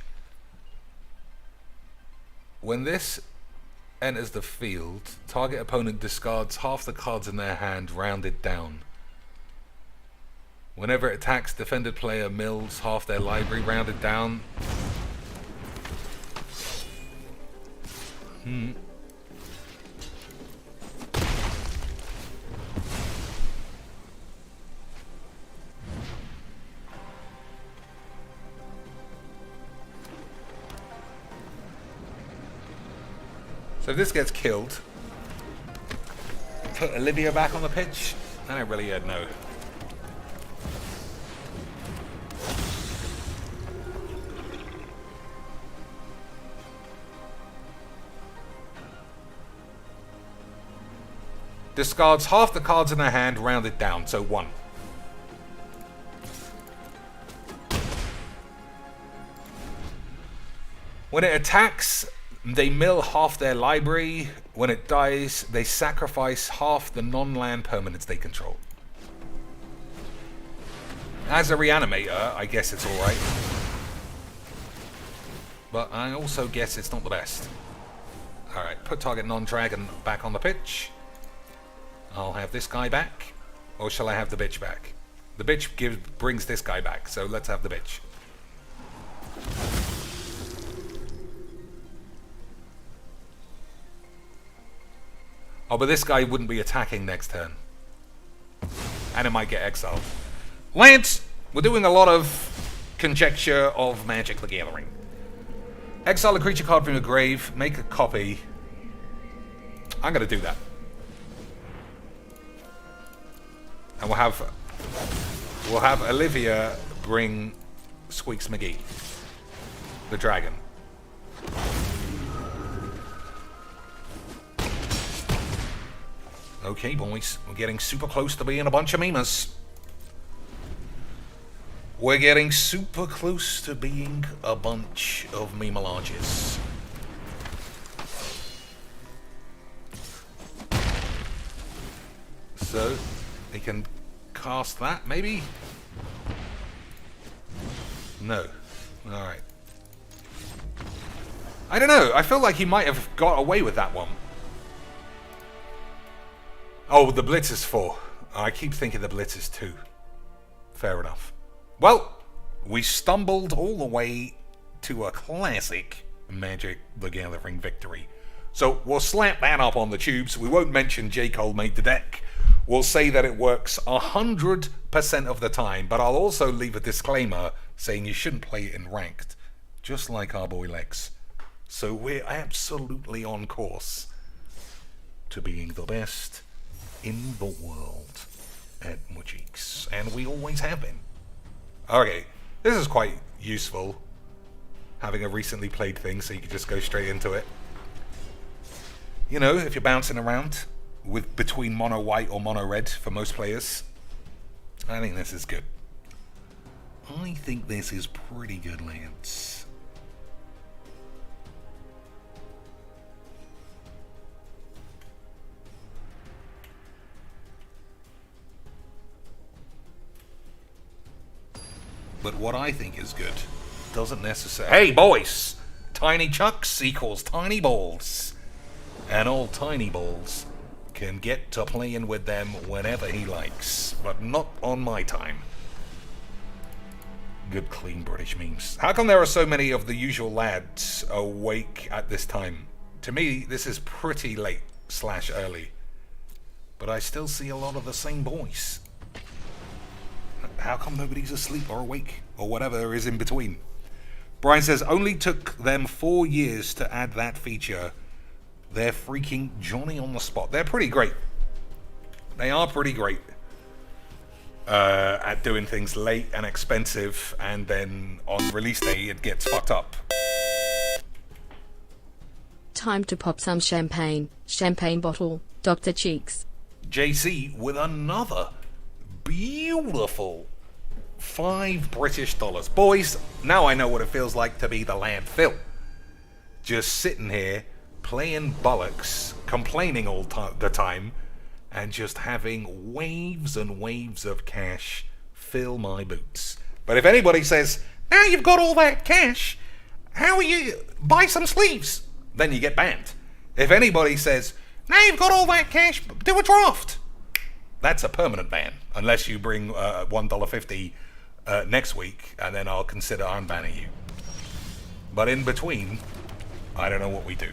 When this enters the field, target opponent discards half the cards in their hand, rounded down. Whenever it attacks, defended player mills half their library, rounded down. So if this gets killed, put Olivia back on the pitch? I don't really know. Discards half the cards in their hand, rounded down, so 1. When it attacks, they mill half their library. When it dies, they sacrifice half the non-land permanents they control. As a Reanimator, I guess it's alright. But I also guess it's not the best. Alright, put target non-dragon back on the pitch. I'll have this guy back. Or shall I have the bitch back? The bitch brings this guy back, so let's have the bitch. Oh, but this guy wouldn't be attacking next turn. And it might get exiled. Lance, we're doing a lot of conjecture of Magic the Gathering. Exile a creature card from your grave, make a copy. I'm going to do that. And we'll have Olivia bring Squeaks McGee, the dragon. Okay, boys, we're getting super close to being a bunch of memers. We're getting super close to being a bunch of memelages. So, they can cast that, maybe? No. Alright. I don't know, I feel like he might have got away with that one. Oh, the Blitz is 4. I keep thinking the Blitz is 2. Fair enough. Well, we stumbled all the way to a classic Magic the Gathering victory. So we'll slap that up on the tubes. We won't mention J. Cole made the deck. We'll say that it works 100% of the time, but I'll also leave a disclaimer saying you shouldn't play it in ranked, just like our boy Lex. So we're absolutely on course to being the best in the world at Magics, and we always have been. Okay, this is quite useful, having a recently played thing so you can just go straight into it. You know, if you're bouncing around with between mono white or mono red for most players, I think this is good. I think this is pretty good, lads. But what I think is good doesn't necessarily... Hey, boys! Tiny chucks equals tiny balls. And all tiny balls can get to playing with them whenever he likes. But not on my time. Good, clean British memes. How come there are so many of the usual lads awake at this time? To me, this is pretty late / early. But I still see a lot of the same boys. How come nobody's asleep or awake or whatever is in between? Brian says, only took them 4 years to add that feature. They're freaking Johnny on the spot. They're pretty great. They are pretty great at doing things late and expensive, and then on release day it gets fucked up. Time to pop some champagne. Champagne bottle. Dr. Cheeks. JC with another beautiful $5 Boys, now I know what it feels like to be the landfill. Just sitting here, playing bollocks, complaining all the time, and just having waves and waves of cash fill my boots. But if anybody says, now you've got all that cash, how are you... buy some sleeves. then you get banned. If anybody says, now you've got all that cash, do a draft, that's a permanent ban. Unless you bring $1.50 next week, and then I'll consider unbanning you. But in between, I don't know what we do.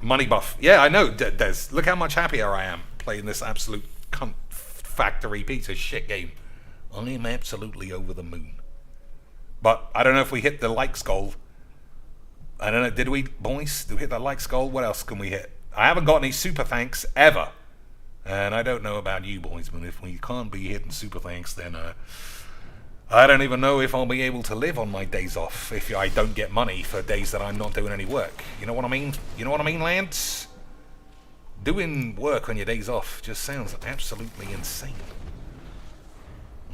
Money buff. Yeah, I know, Des. Look how much happier I am playing this absolute cunt factory piece of shit game. I am absolutely over the moon. But I don't know if we hit the likes goal. I don't know. Did we, boys? Did we hit that likes goal? What else can we hit? I haven't got any super thanks ever. And I don't know about you boys, but if we can't be hitting super thanks, then I don't even know if I'll be able to live on my days off if I don't get money for days that I'm not doing any work. You know what I mean? You know what I mean, Lance? Doing work on your days off just sounds absolutely insane.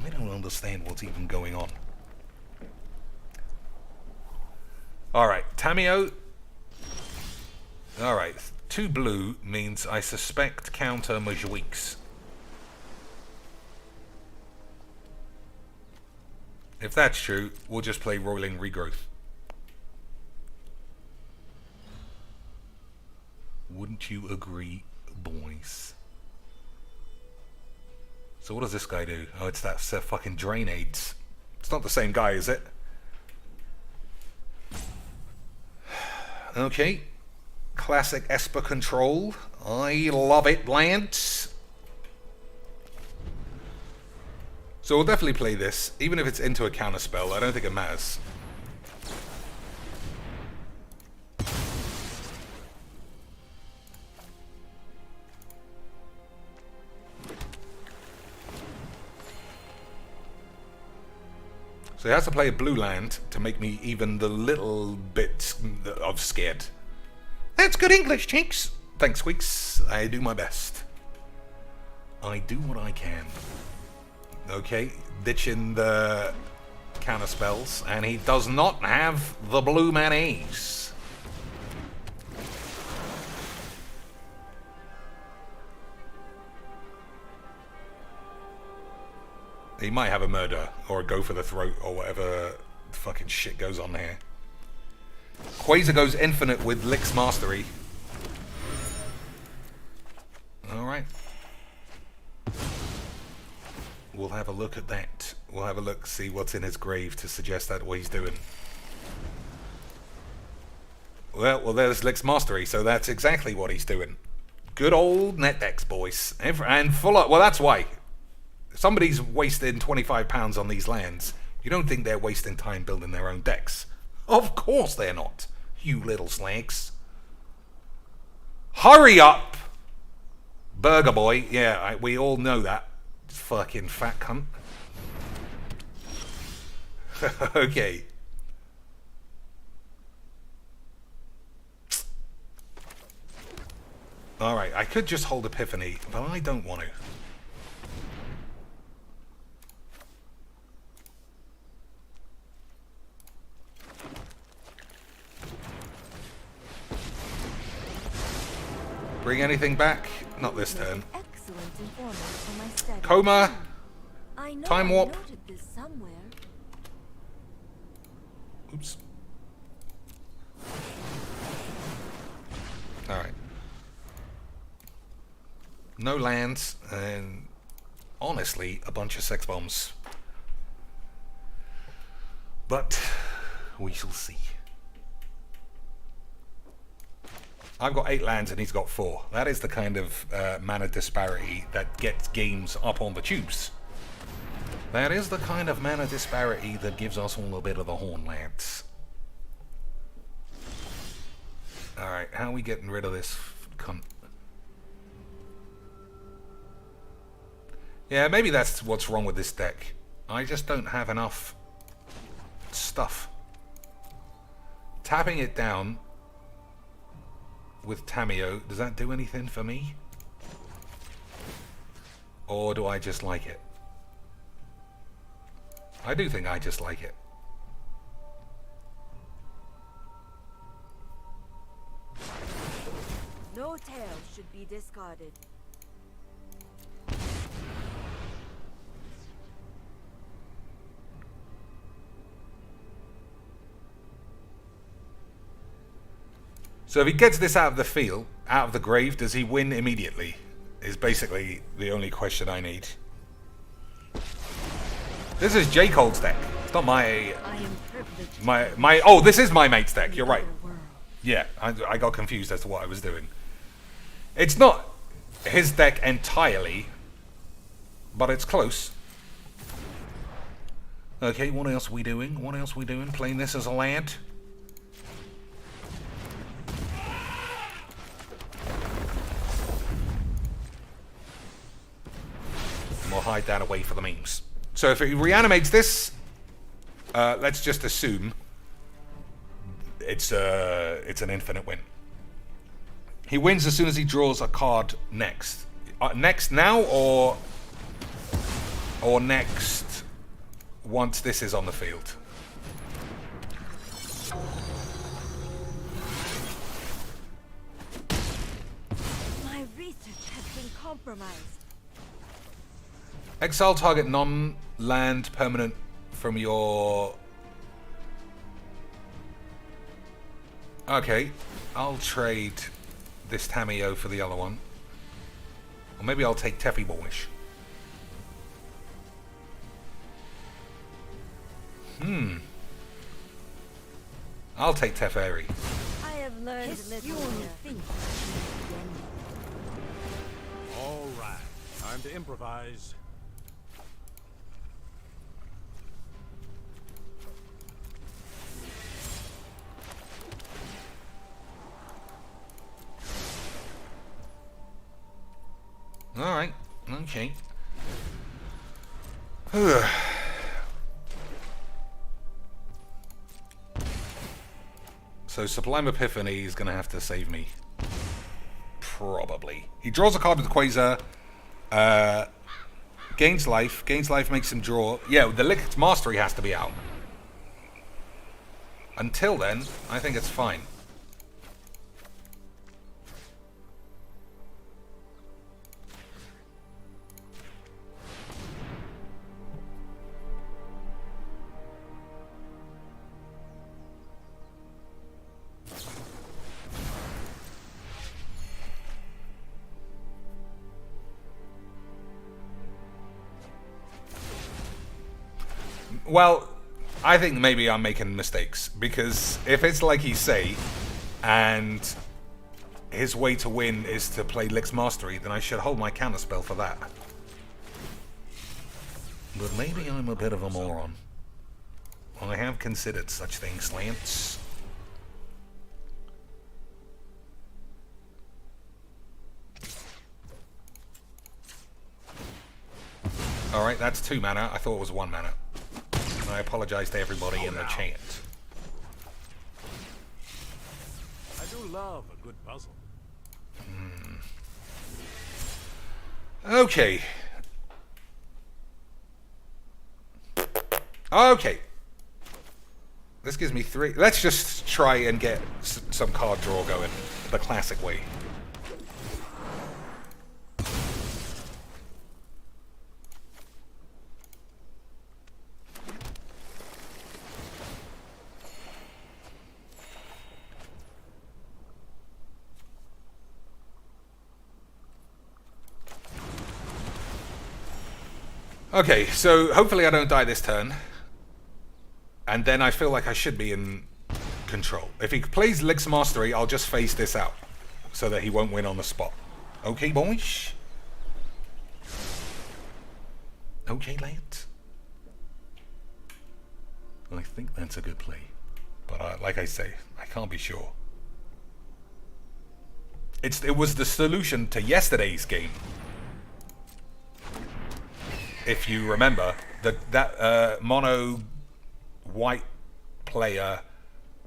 I don't understand what's even going on. Alright, Tamio. Alright, 2 blue means I suspect counter Majouiks. If that's true, we'll just play Roiling Regrowth. Wouldn't you agree, boys? So what does this guy do? Oh, it's that fucking Drainades. It's not the same guy, is it? Okay. Classic Esper control. I love it, Lance. So we'll definitely play this, even if it's into a counter spell. I don't think it matters. So he has to play a blue land to make me even the little bit of scared. That's good English, Chinks. Thanks, Squeaks. I do my best. I do what I can. Okay, ditching the counter spells, and he does not have the blue mayonnaise. He might have a murder or a go for the throat or whatever fucking shit goes on here. Quasar goes infinite with Lick's Mastery. Alright. We'll have a look at that. We'll have a look, see what's in his grave to suggest that what he's doing. Well, there's Lick's Mastery, so that's exactly what he's doing. Good old net decks, boys. And full up. Well, that's why. If somebody's wasting £25 on these lands, you don't think they're wasting time building their own decks. Of course they're not, you little slags. Hurry up! Burger boy. Yeah, we all know that. Fucking fat cunt. Okay. Alright, I could just hold Epiphany, but I don't want to. Bring anything back? Not this turn. Coma. Time warp. Oops. Alright. No lands, and honestly, a bunch of sex bombs. But we shall see. I've got 8 lands and he's got 4. That is the kind of mana disparity that gets games up on the tubes. That is the kind of mana disparity that gives us all a bit of the horn, lads. Alright, how are we getting rid of this cunt? Yeah, maybe that's what's wrong with this deck. I just don't have enough stuff. Tapping it down with Tamio, does that do anything for me? Or do I just like it? I do think I just like it. No tail should be discarded. So if he gets this out of the field, out of the grave, does he win immediately? Is basically the only question I need. This is J. Cole's deck. It's not my... I am privileged. My... Oh, this is my mate's deck. You're right. Yeah, I got confused as to what I was doing. It's not his deck entirely, but it's close. Okay, what else are we doing? What else are we doing? Playing this as a lad? And we'll hide that away for the memes. So if he reanimates this, let's just assume it's an infinite win. He wins as soon as he draws a card next. Next now or next once this is on the field? My research has been compromised. Exile target non-land permanent from your... Okay, I'll trade this Tamio for the other one. Or maybe I'll take Teffy Boyish. I'll take Teferi. I have learned little here. All right, time to improvise. Alright, okay. So Sublime Epiphany is going to have to save me. Probably. He draws a card with the Quasar. Gains life. Gains life makes him draw. Yeah, the Licked Mastery has to be out. Until then, I think it's fine. Well, I think maybe I'm making mistakes, because if it's like you say, and his way to win is to play Lick's Mastery, then I should hold my counterspell for that. But maybe I'm a bit of a moron. I have considered such things, Lance. Alright, that's 2 mana. I thought it was 1 mana. I apologize to everybody in the chat. I do love a good puzzle. Okay. Okay. This gives me 3. Let's just try and get some card draw going the classic way. Okay, so hopefully I don't die this turn. And then I feel like I should be in control. If he plays Lick's Mastery, I'll just phase this out so that he won't win on the spot. Okay, boys? Okay, lads? I think that's a good play. But like I say, I can't be sure. It was the solution to yesterday's game. If you remember, that mono white player,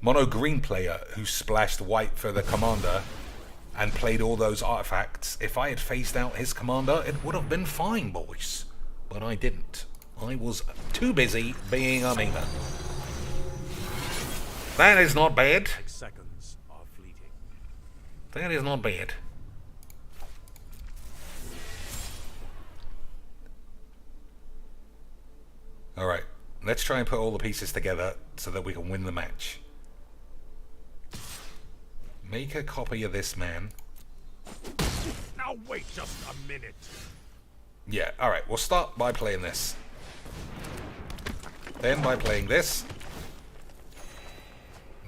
mono green player who splashed white for the commander and played all those artifacts, if I had phased out his commander, it would have been fine, boys. But I didn't. I was too busy being a memer. That is not bad. 6 seconds are fleeting. That is not bad. Alright, let's try and put all the pieces together so that we can win the match. Make a copy of this man. Now wait just a minute. Yeah, alright, we'll start by playing this. Then by playing this.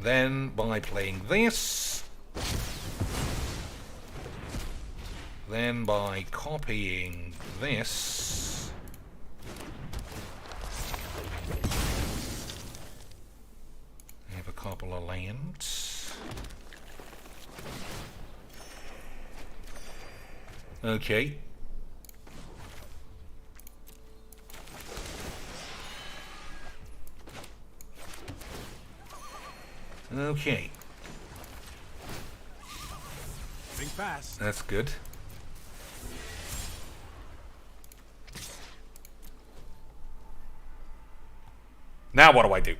Then by playing this. Then by copying this. I have a couple of lands. Okay. Okay. Think fast. That's good. Now what do I do?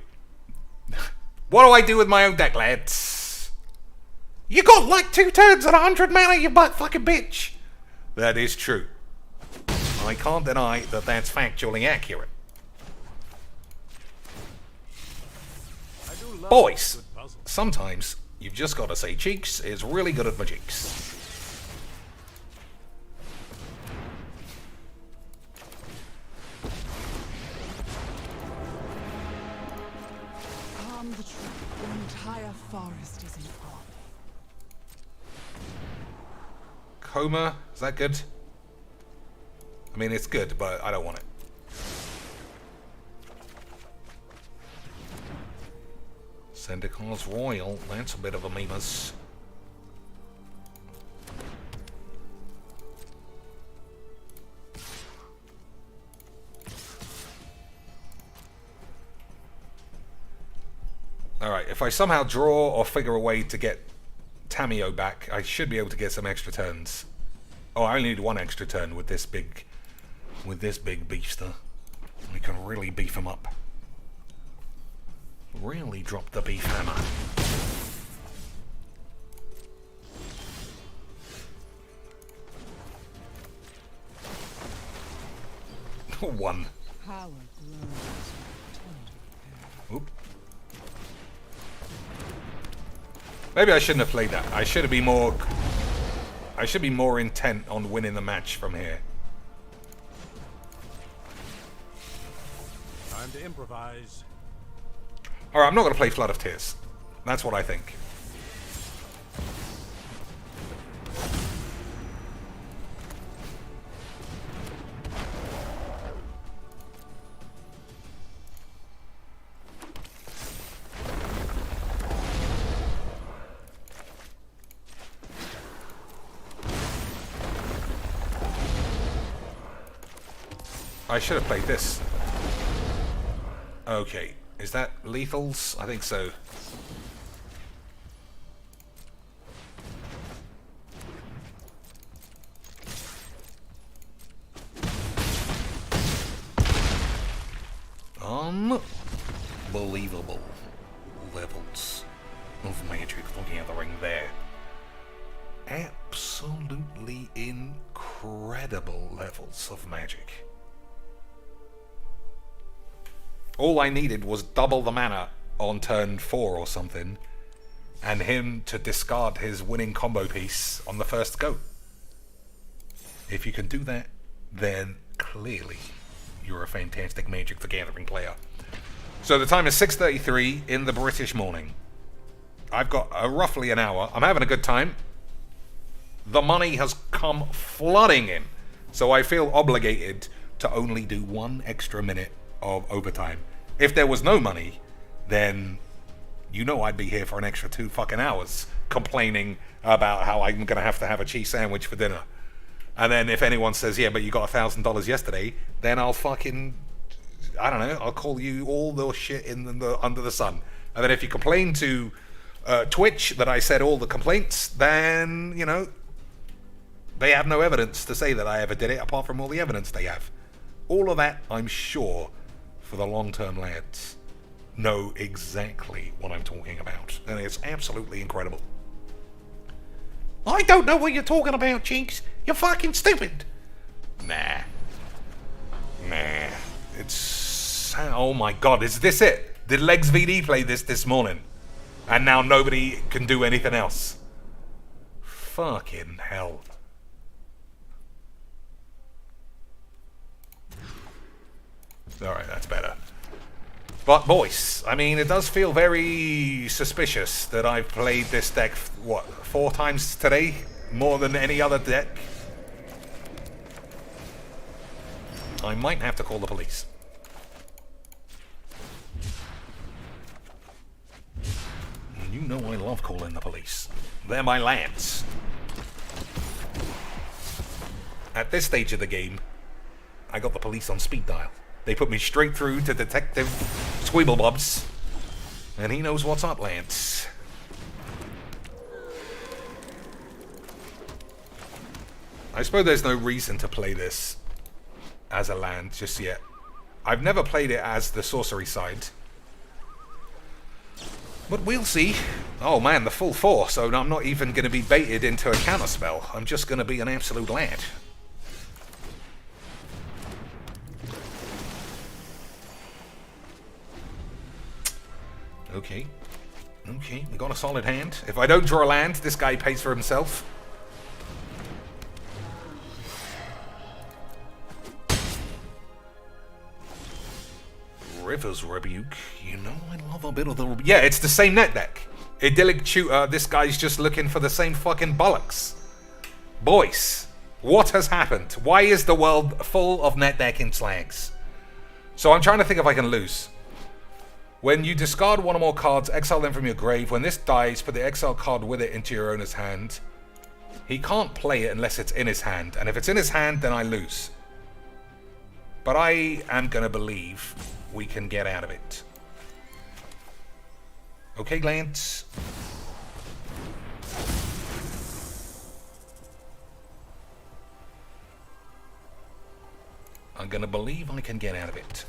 What do I do with my own deck, lads? You got like 2 turns and 100 mana, you butt fucking bitch! That is true. I can't deny that that's factually accurate. I do love Boys, good puzzles. sometimes you've just got to say Cheeks is really good at magics. Calm the tree. The entire forest is in awe. Coma, is that good? I mean, it's good, but I don't want it. Syndicate's Royal, that's a bit of a memus. Alright, if I somehow draw or figure a way to get Tamio back, I should be able to get some extra turns. Oh, I only need 1 extra turn with this big beaster. We can really beef him up. Really drop the beef hammer. One. Power grows. Oop. Maybe I shouldn't have played that. I should be more intent on winning the match from here. Time to improvise. Alright, I'm not going to play Flood of Tears. That's what I think. I should have played this. Okay, is that lethals? I think so. Unbelievable levels of Magic the Gathering there. Absolutely incredible levels of Magic. All I needed was double the mana on turn 4 or something, and him to discard his winning combo piece on the first go. If you can do that, then clearly you're a fantastic Magic the Gathering player. So the time is 6:33 in the British morning. I've got roughly an hour. I'm having a good time. The money has come flooding in, so I feel obligated to only do 1 extra minute of overtime. If there was no money, then you know I'd be here for an extra 2 fucking hours complaining about how I'm gonna have to have a cheese sandwich for dinner. And then if anyone says, yeah, but you got $1,000 yesterday, then I'll fucking, I don't know, I'll call you all the shit in the under the sun. And then if you complain to Twitch that I said all the complaints, then, you know, they have no evidence to say that I ever did it apart from all the evidence they have. All of that, I'm sure, for the long-term lads, know exactly what I'm talking about. And it's absolutely incredible. I don't know what you're talking about, Jinx. You're fucking stupid. Nah. It's... Oh my god, is this it? Did Legs VD play this morning? And now nobody can do anything else? Fucking hell. Alright, that's better. But boys, I mean, it does feel very suspicious that I've played this deck, what, 4 times today? More than any other deck? I might have to call the police. You know I love calling the police. They're my lads. At this stage of the game, I got the police on speed dial. They put me straight through to Detective Squabblage, and he knows what's up, lads. I suppose there's no reason to play this as a land just yet. I've never played it as the sorcery side. But we'll see. Oh man, the full force, so I'm not even going to be baited into a counterspell. I'm just going to be an absolute lad. Okay. Okay, we got a solid hand. If I don't draw a land, this guy pays for himself. River's Rebuke. You know I love a bit of the... Yeah, it's the same net deck. Idyllic Tutor, this guy's just looking for the same fucking bollocks. Boys, what has happened? Why is the world full of net decking slags? So I'm trying to think if I can lose. When you discard one or more cards, exile them from your grave. When this dies, put the exile card with it into your owner's hand. He can't play it unless it's in his hand. And if it's in his hand, then I lose. But I am going to believe we can get out of it. Okay, Lance. I'm going to believe I can get out of it.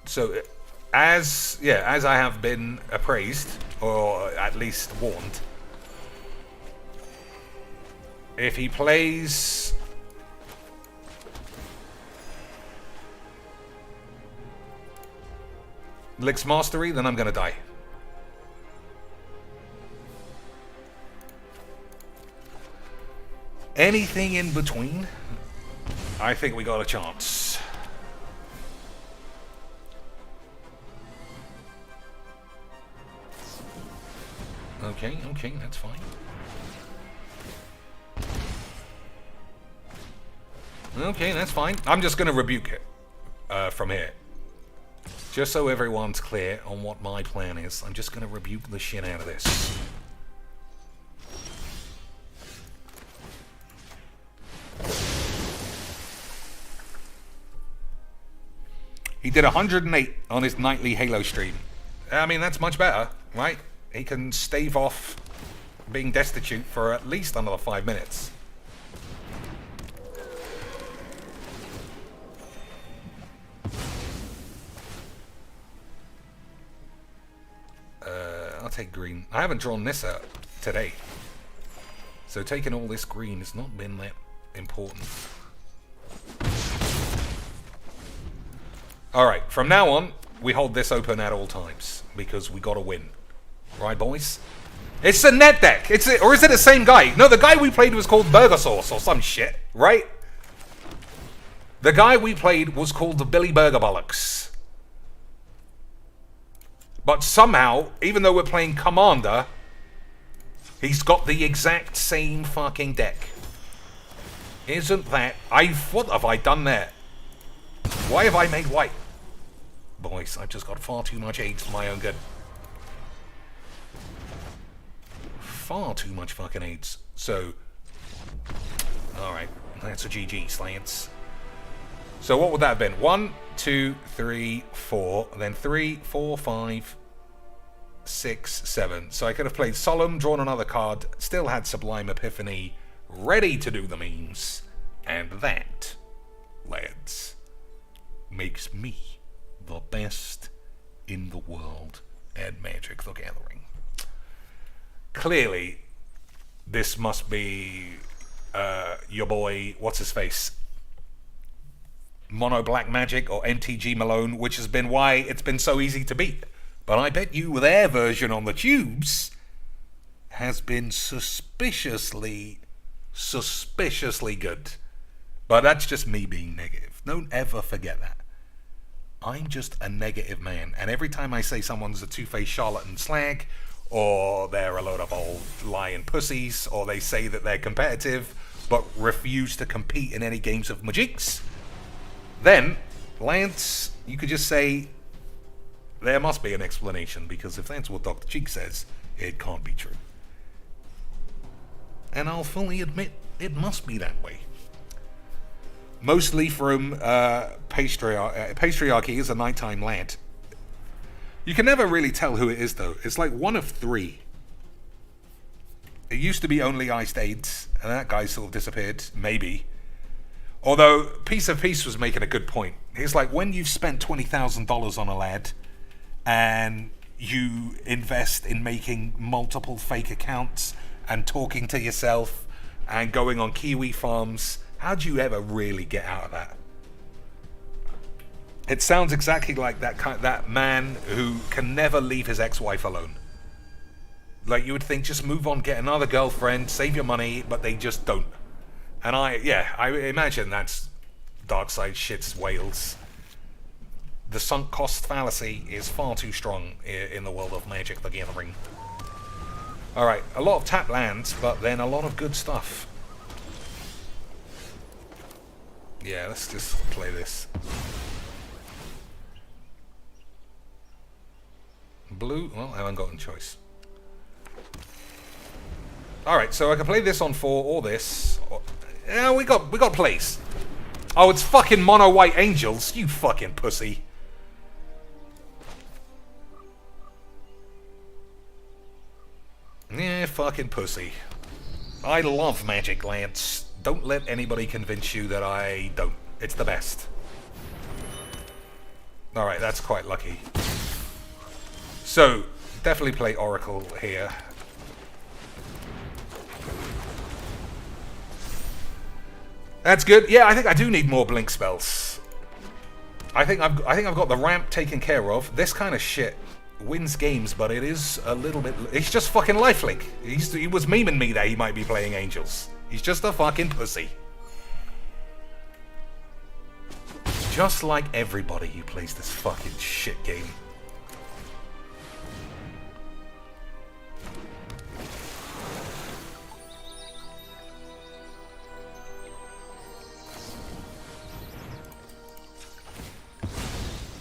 So, as I have been appraised, or at least warned, if he plays Licks Mastery, then I'm gonna die. Anything in between, I think we got a chance. Okay, okay, that's fine. Okay, that's fine. I'm just gonna rebuke it from here. Just so everyone's clear on what my plan is, I'm just gonna rebuke the shit out of this. He did 108 on his nightly Halo stream. I mean, that's much better, right? He can stave off being destitute for at least another 5 minutes. I'll take green. I haven't drawn this out today. So taking all this green has not been that important. Alright, from now on, we hold this open at all times. Because we gotta win. Right, boys? It's a net deck! Or is it the same guy? No, the guy we played was called Burger Sauce or some shit, right? The guy we played was called the Billy Burger Bollocks. But somehow, even though we're playing Commander, he's got the exact same fucking deck. Isn't that... what have I done there? Why have I made white? Boys, I've just got far too much AIDS for my own good. Far too much fucking AIDS. So... Alright, that's a GG, Slants. So what would that have been? 1, 2, 3, 4, then 3, 4, 5, 6, 7. So I could have played Solemn, drawn another card, still had Sublime Epiphany, ready to do the memes, and that, lads, makes me the best in the world at Magic the Gathering. Clearly, this must be your boy, what's his face? Mono Black Magic or MTG Malone, which has been why it's been so easy to beat. But I bet you their version on the tubes has been suspiciously good. But that's just me being negative. Don't ever forget that. I'm just a negative man. And every time I say someone's a two-faced charlatan slag, or they're a load of old lying pussies, or they say that they're competitive, but refuse to compete in any games of Magics, then, Lance, you could just say, there must be an explanation, because if that's what Dr. Cheek says, it can't be true. And I'll fully admit, it must be that way. Mostly from Patriarchy is a nighttime lad. You can never really tell who it is, though. It's like one of three. It used to be only Iced AIDS, and that guy sort of disappeared, maybe. Although, Piece of Peace was making a good point. It's like, when you've spent $20,000 on a lad, and you invest in making multiple fake accounts, and talking to yourself, and going on Kiwi farms, how do you ever really get out of that? It sounds exactly like that man who can never leave his ex-wife alone. Like, you would think, just move on, get another girlfriend, save your money, but they just don't. And I imagine that's Darkside shits Wales. The sunk cost fallacy is far too strong in the world of Magic the Gathering. Alright, a lot of tap lands, but then a lot of good stuff. Yeah, let's just play this. Blue? Well, I haven't got a choice. Alright, so I can play this on 4 or this. Yeah, we got plays. Oh, it's fucking mono white angels, you fucking pussy. Yeah, fucking pussy. I love Magic, Lance. Don't let anybody convince you that I don't. It's the best. Alright, that's quite lucky. So, definitely play Oracle here. That's good. Yeah, I think I do need more blink spells. I think I've got the ramp taken care of. This kind of shit wins games, but it is a little bit. It's just fucking lifelink. He was memeing me that he might be playing angels. He's just a fucking pussy. Just like everybody who plays this fucking shit game.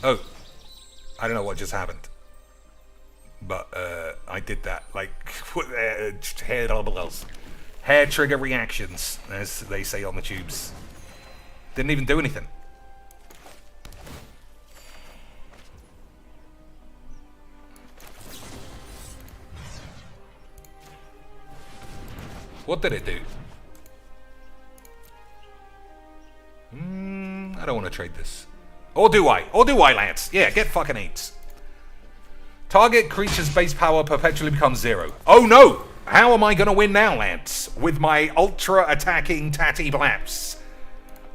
Oh, I don't know what just happened, but I did that, like, hair trigger reactions, as they say on the tubes. Didn't even do anything. What did it do? I don't want to trade this. Or do I? Or do I, Lance? Yeah, get fucking 8s. Target creature's base power perpetually becomes 0. Oh no! How am I gonna win now, Lance? With my ultra attacking tatty blaps.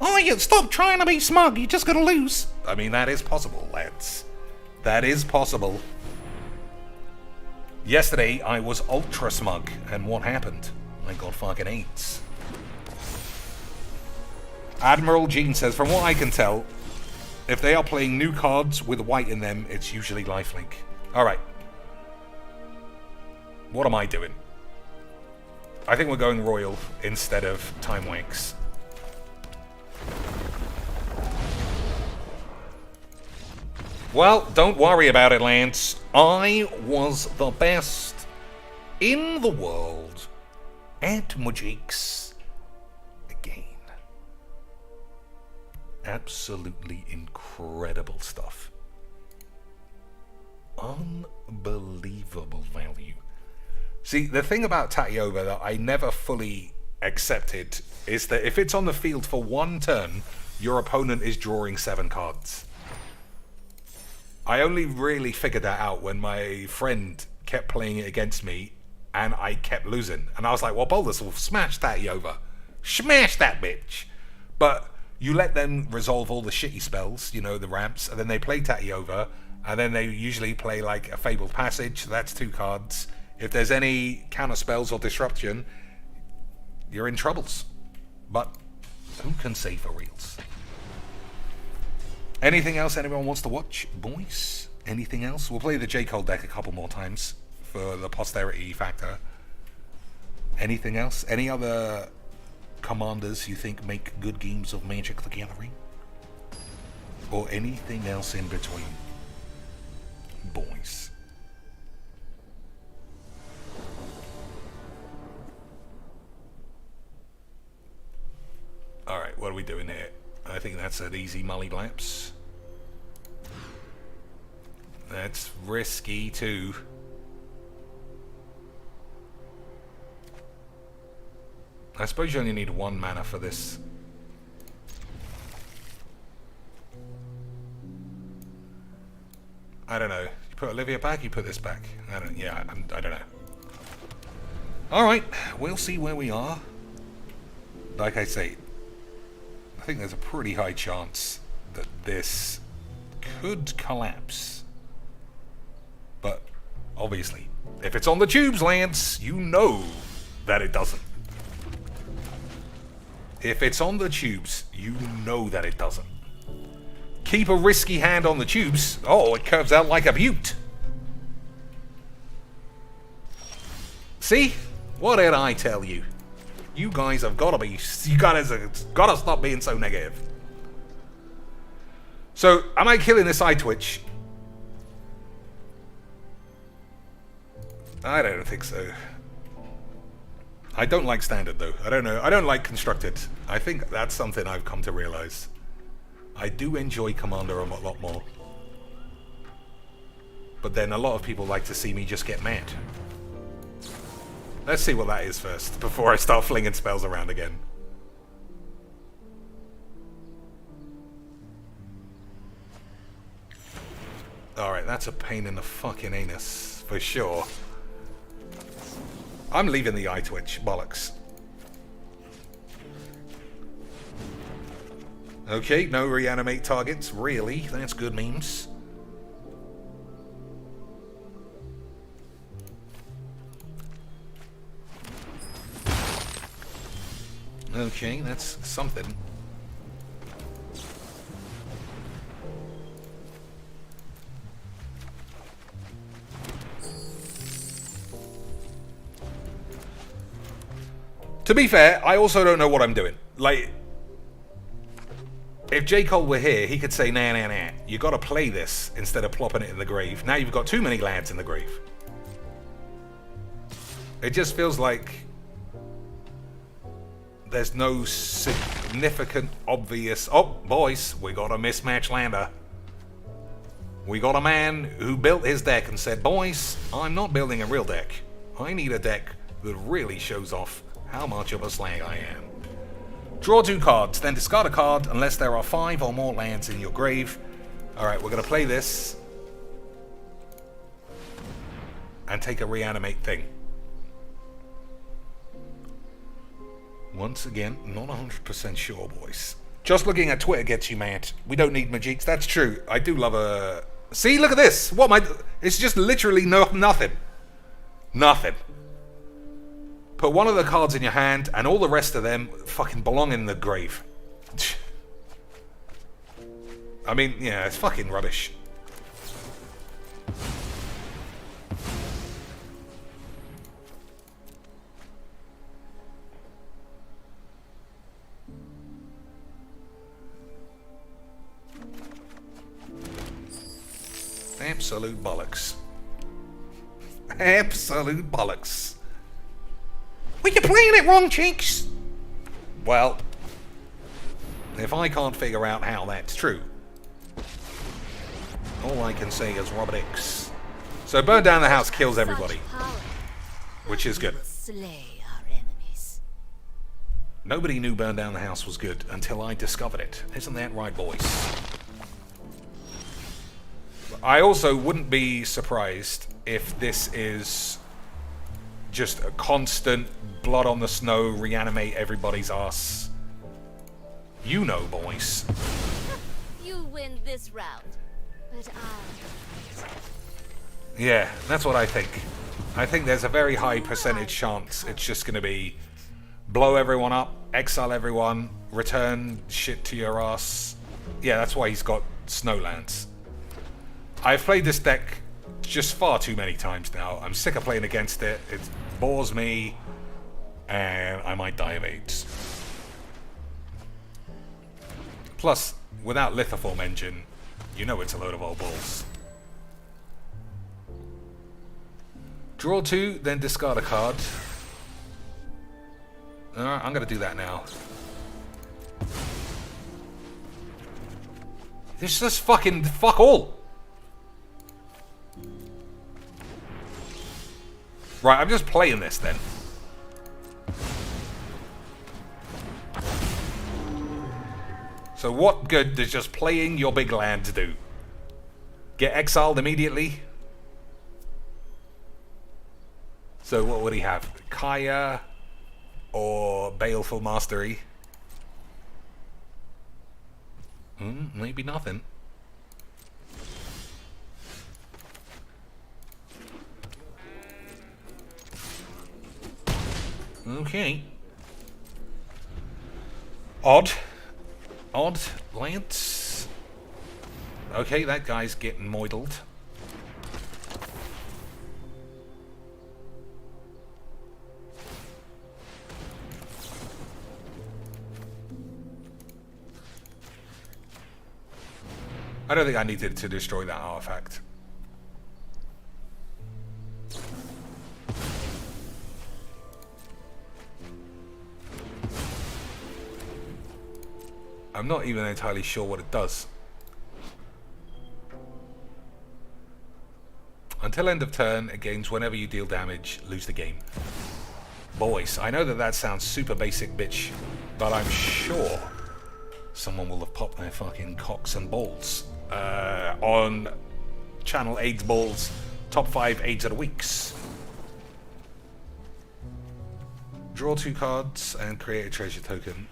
Oh, you stop trying to be smug, you just gotta lose. I mean, that is possible, Lance. That is possible. Yesterday, I was ultra smug, and what happened? I got fucking 8s. Admiral Jean says, from what I can tell, if they are playing new cards with white in them, it's usually lifelink. Alright. What am I doing? I think we're going Royal instead of Time Wanks. Well, don't worry about it, Lance. I was the best in the world at Magics. Absolutely incredible stuff. Unbelievable value. See, the thing about Tatiova that I never fully accepted is that if it's on the field for 1 turn, your opponent is drawing 7 cards. I only really figured that out when my friend kept playing it against me and I kept losing. And I was like, well, Boldus will smash Tatiova. Smash that bitch. But you let them resolve all the shitty spells, you know, the ramps, and then they play Tatty over, and then they usually play like a Fabled Passage, that's 2 cards. If there's any counter spells or disruption, you're in troubles. But who can say for reals? Anything else anyone wants to watch, boys? Anything else? We'll play the J. Cole deck a couple more times for the posterity factor. Anything else? Any other commanders you think make good games of Magic the Gathering? Or anything else in between, boys? Alright, what are we doing here? I think that's an easy Mully Blaps. That's risky too. I suppose you only need 1 mana for this. I don't know. You put Olivia back, you put this back. I don't know. Alright, we'll see where we are. Like I say, I think there's a pretty high chance that this could collapse. But, obviously, if it's on the tubes, Lance, you know that it doesn't. If it's on the tubes, you know that it doesn't. Keep a risky hand on the tubes. Oh, it curves out like a butte. See? What did I tell you? You guys have got to be... You guys have got to stop being so negative. So, am I killing this eye twitch? I don't think so. I don't like standard though. I don't know. I don't like constructed. I think that's something I've come to realize. I do enjoy Commander a lot more. But then a lot of people like to see me just get mad. Let's see what that is first, before I start flinging spells around again. Alright, that's a pain in the fucking anus, for sure. I'm leaving the eye twitch, bollocks. Okay, no reanimate targets, really? That's good memes. Okay, that's something. To be fair, I also don't know what I'm doing. Like, if J. Cole were here, he could say, nah, nah, nah. You gotta play this instead of plopping it in the grave. Now you've got too many lads in the grave. It just feels like there's no significant, obvious... Oh, boys, we got a mismatch lander. We got a man who built his deck and said, boys, I'm not building a real deck. I need a deck that really shows off how much of a slag I am. Draw 2 cards, then discard a card unless there are 5 or more lands in your grave. Alright, we're going to play this. And take a reanimate thing. Once again, not 100% sure, boys. Just looking at Twitter gets you mad. We don't need Magiques. That's true. I do love a... See, look at this. What am I... It's just literally nothing. Nothing. Put one of the cards in your hand, and all the rest of them fucking belong in the grave. I mean, yeah, it's fucking rubbish. Absolute bollocks. Absolute bollocks. Well, you're playing it wrong, cheeks. Well, if I can't figure out how that's true, all I can say is Robert X. So burn down the house kills everybody, which is good. Slay our enemies. Nobody knew burn down the house was good until I discovered it. Isn't that right, boys? I also wouldn't be surprised if this is just a constant blood on the snow, reanimate everybody's ass. You know, boys. You win this round, but I'll. Yeah, that's what I think. I think there's a very high percentage chance it's just going to be blow everyone up, exile everyone, return shit to your ass. Yeah, that's why he's got Snowlands. I've played this deck just far too many times now. I'm sick of playing against it. It bores me, and I might die of AIDS. Plus, without Lithoform Engine, you know it's a load of old balls. Draw 2, then discard a card. I'm gonna do that now. This is just fucking fuck all. Right, I'm just playing this then. So what good does just playing your big land do? Get exiled immediately? So what would he have? Kaya or Baleful Mastery? Maybe nothing. Okay. Odd. Odd, Lance. Okay, that guy's getting moidled. I don't think I needed to destroy that artifact. I'm not even entirely sure what it does. Until end of turn, it gains whenever you deal damage, lose the game. Boys, I know that that sounds super basic bitch, but I'm sure someone will have popped their fucking cocks and balls on channel AIDS Balls top 5 AIDS of the weeks. Draw 2 cards and create a treasure token.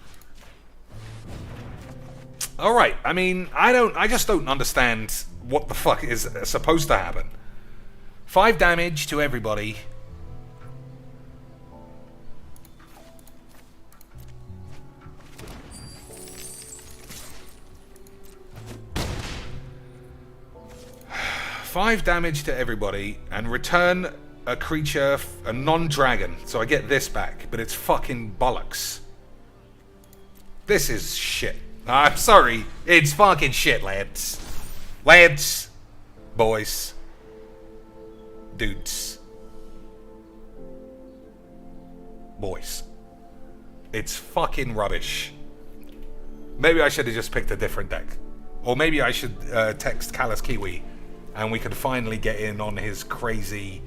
Alright, I mean, I just don't understand what the fuck is supposed to happen. 5 damage to everybody. Five damage to everybody and return a creature, a non-dragon. So I get this back, but it's fucking bollocks. This is shit. I'm sorry, it's fucking shit, lads. Lads, boys, dudes, boys. It's fucking rubbish. Maybe I should have just picked a different deck. Or maybe I should text Callus Kiwi and we could finally get in on his crazy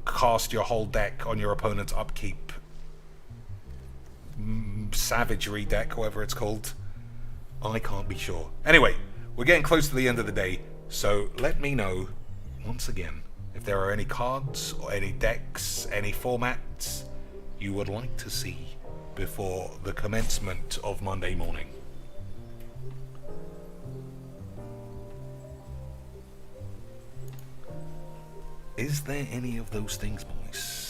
cast your whole deck on your opponent's upkeep savagery deck, whatever it's called. I can't be sure. Anyway, we're getting close to the end of the day, so let me know, once again, if there are any cards or any decks, any formats you would like to see before the commencement of Monday morning. Is there any of those things, boys?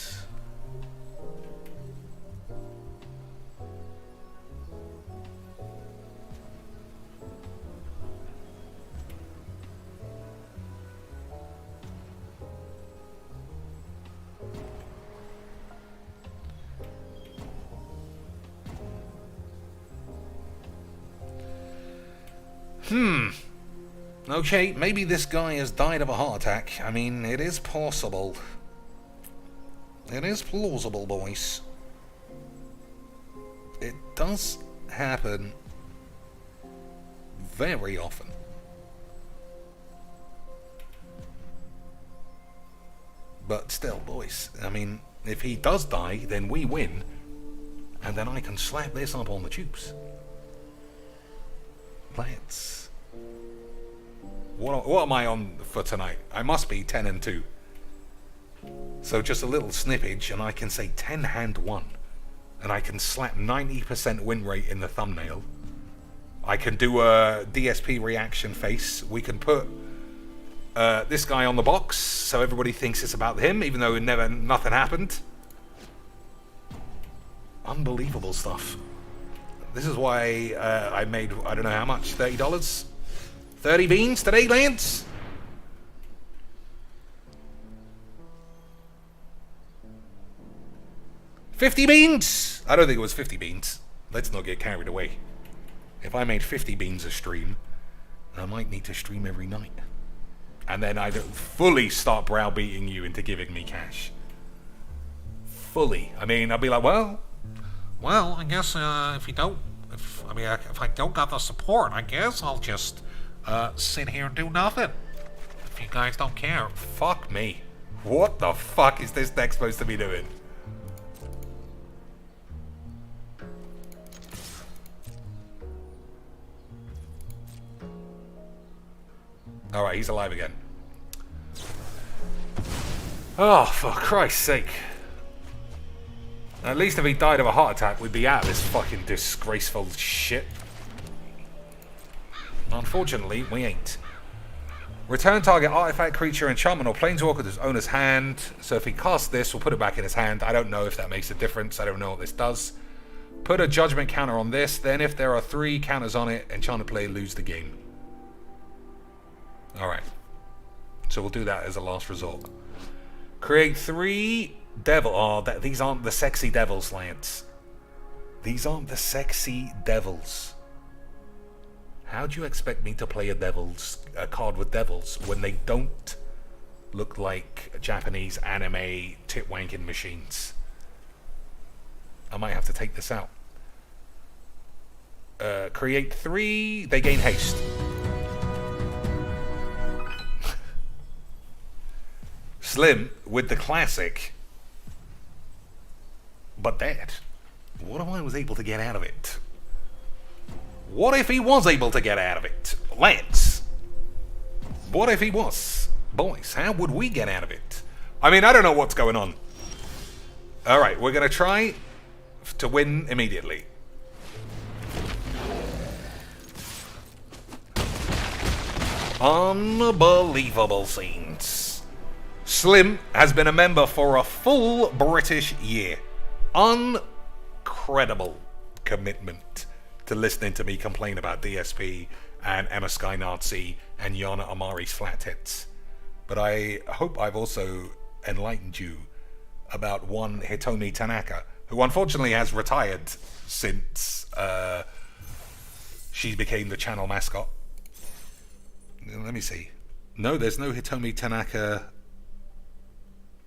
Okay, maybe this guy has died of a heart attack. I mean, it is possible. It is plausible, boys. It does happen very often. But still, boys, I mean, if he does die, then we win. And then I can slap this up on the tubes. Let's... What am I on for tonight? I must be 10-2. So just a little snippage, and I can say 10 hand 1. And I can slap 90% win rate in the thumbnail. I can do a DSP reaction face. We can put this guy on the box, so everybody thinks it's about him, even though nothing happened. Unbelievable stuff. This is why I made, I don't know how much, $30? 30 beans today, Lance? $50 beans? I don't think it was 50 beans. Let's not get carried away. If I made 50 beans a stream, I might need to stream every night. And then I'd fully start browbeating you into giving me cash. Fully. I mean, I'll be like, well, I guess if I don't got the support, I guess I'll just sit here and do nothing. If you guys don't care. Fuck me. What the fuck is this deck supposed to be doing? Alright, he's alive again. Oh, for Christ's sake. At least if he died of a heart attack, we'd be out of this fucking disgraceful shit. Unfortunately, we ain't. Return target artifact, creature, enchantment, or planeswalker to his owner's hand. So if he casts this, we'll put it back in his hand. I don't know if that makes a difference. I don't know what this does. Put a judgment counter on this. Then if there are 3 counters on it, enchanted player lose the game. Alright. So we'll do that as a last resort. Create 3 devil. Oh, these aren't the sexy devils, Lance. These aren't the sexy devils. How do you expect me to play a card with devils when they don't look like Japanese anime tit-wanking machines? I might have to take this out. Create 3. They gain haste. Slim with the classic, but dead. What if I was able to get out of it? What if he was able to get out of it? Lance. What if he was? Boys, how would we get out of it? I mean, I don't know what's going on. Alright, we're going to try to win immediately. Unbelievable scenes. Slim has been a member for a full British year. Incredible commitment to listening to me complain about DSP and Emma Sky Nazi and Yana Amari's flat tits. But I hope I've also enlightened you about one Hitomi Tanaka, who unfortunately has retired since she became the channel mascot. Let me see. No, there's no Hitomi Tanaka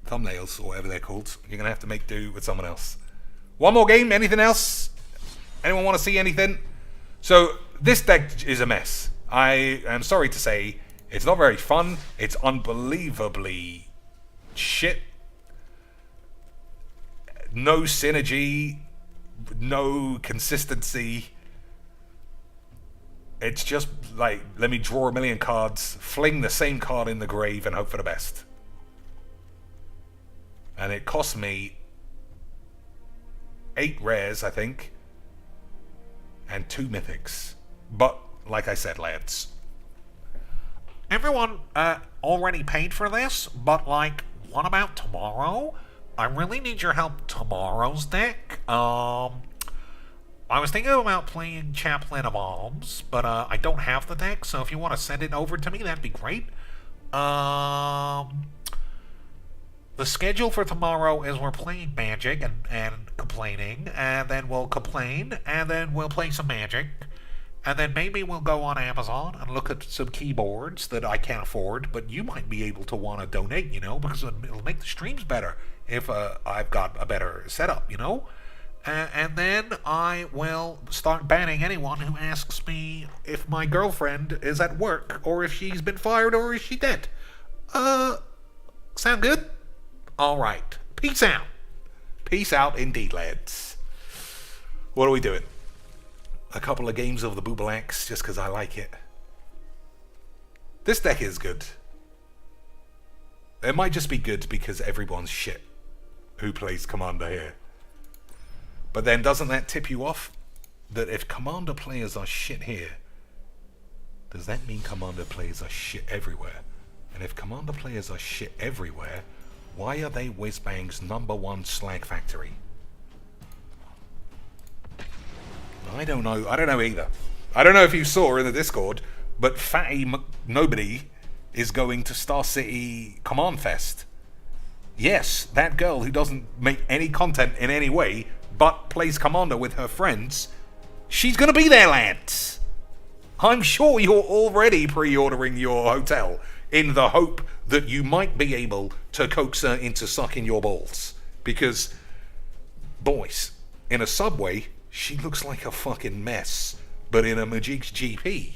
thumbnails or whatever they're called. You're gonna have to make do with someone else. One more game. Anything else? Anyone want to see anything? So this deck is a mess. I am sorry to say it's not very fun. It's unbelievably shit. No synergy, no consistency. It's just like, let me draw a million cards, fling the same card in the grave and hope for the best. And it cost me 8 rares, I think, and 2 mythics. But, like I said, lads, everyone already paid for this, but, like, what about tomorrow? I really need your help tomorrow's deck. I was thinking about playing Chaplain of Alms, but I don't have the deck, so if you want to send it over to me, that'd be great. The schedule for tomorrow is we're playing Magic and complaining, and then we'll complain, and then we'll play some Magic, and then maybe we'll go on Amazon and look at some keyboards that I can't afford, but you might be able to want to donate, you know, because it'll make the streams better if I've got a better setup, you know? And then I will start banning anyone who asks me if my girlfriend is at work, or if she's been fired, or is she dead. Sound good? Alright. Peace out. Peace out indeed, lads. What are we doing? A couple of games of the Boobalax, just because I like it. This deck is good. It might just be good because everyone's shit who plays Commander here. But then doesn't that tip you off that if Commander players are shit here, does that mean Commander players are shit everywhere? And if Commander players are shit everywhere, why are they Whizbang's #1 slag factory? I don't know. I don't know either. I don't know if you saw in the Discord, but Fatty Nobody is going to Star City Command Fest. Yes, that girl who doesn't make any content in any way, but plays Commander with her friends, she's going to be there, Lance. I'm sure you're already pre-ordering your hotel in the hope that you might be able to coax her into sucking your balls. Because, boys, in a subway, she looks like a fucking mess. But in a Magic's GP,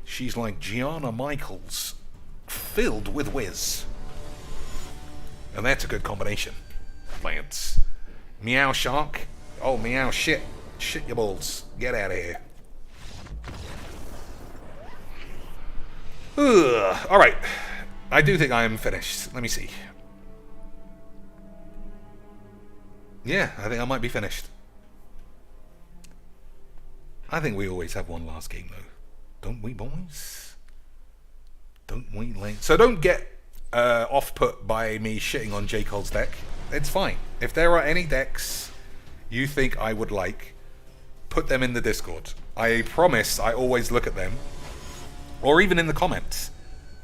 she's like Gianna Michaels, filled with whiz. And that's a good combination, Lance. Meow Shark. Oh, meow shit. Shit your balls. Get out of here. Alright. I do think I am finished. Let me see. Yeah, I think I might be finished. I think we always have one last game, though. Don't we, boys? Don't we, Lance? So don't get off-put by me shitting on J. Cole's deck. It's fine. If there are any decks you think I would like, put them in the Discord. I promise I always look at them. Or even in the comments.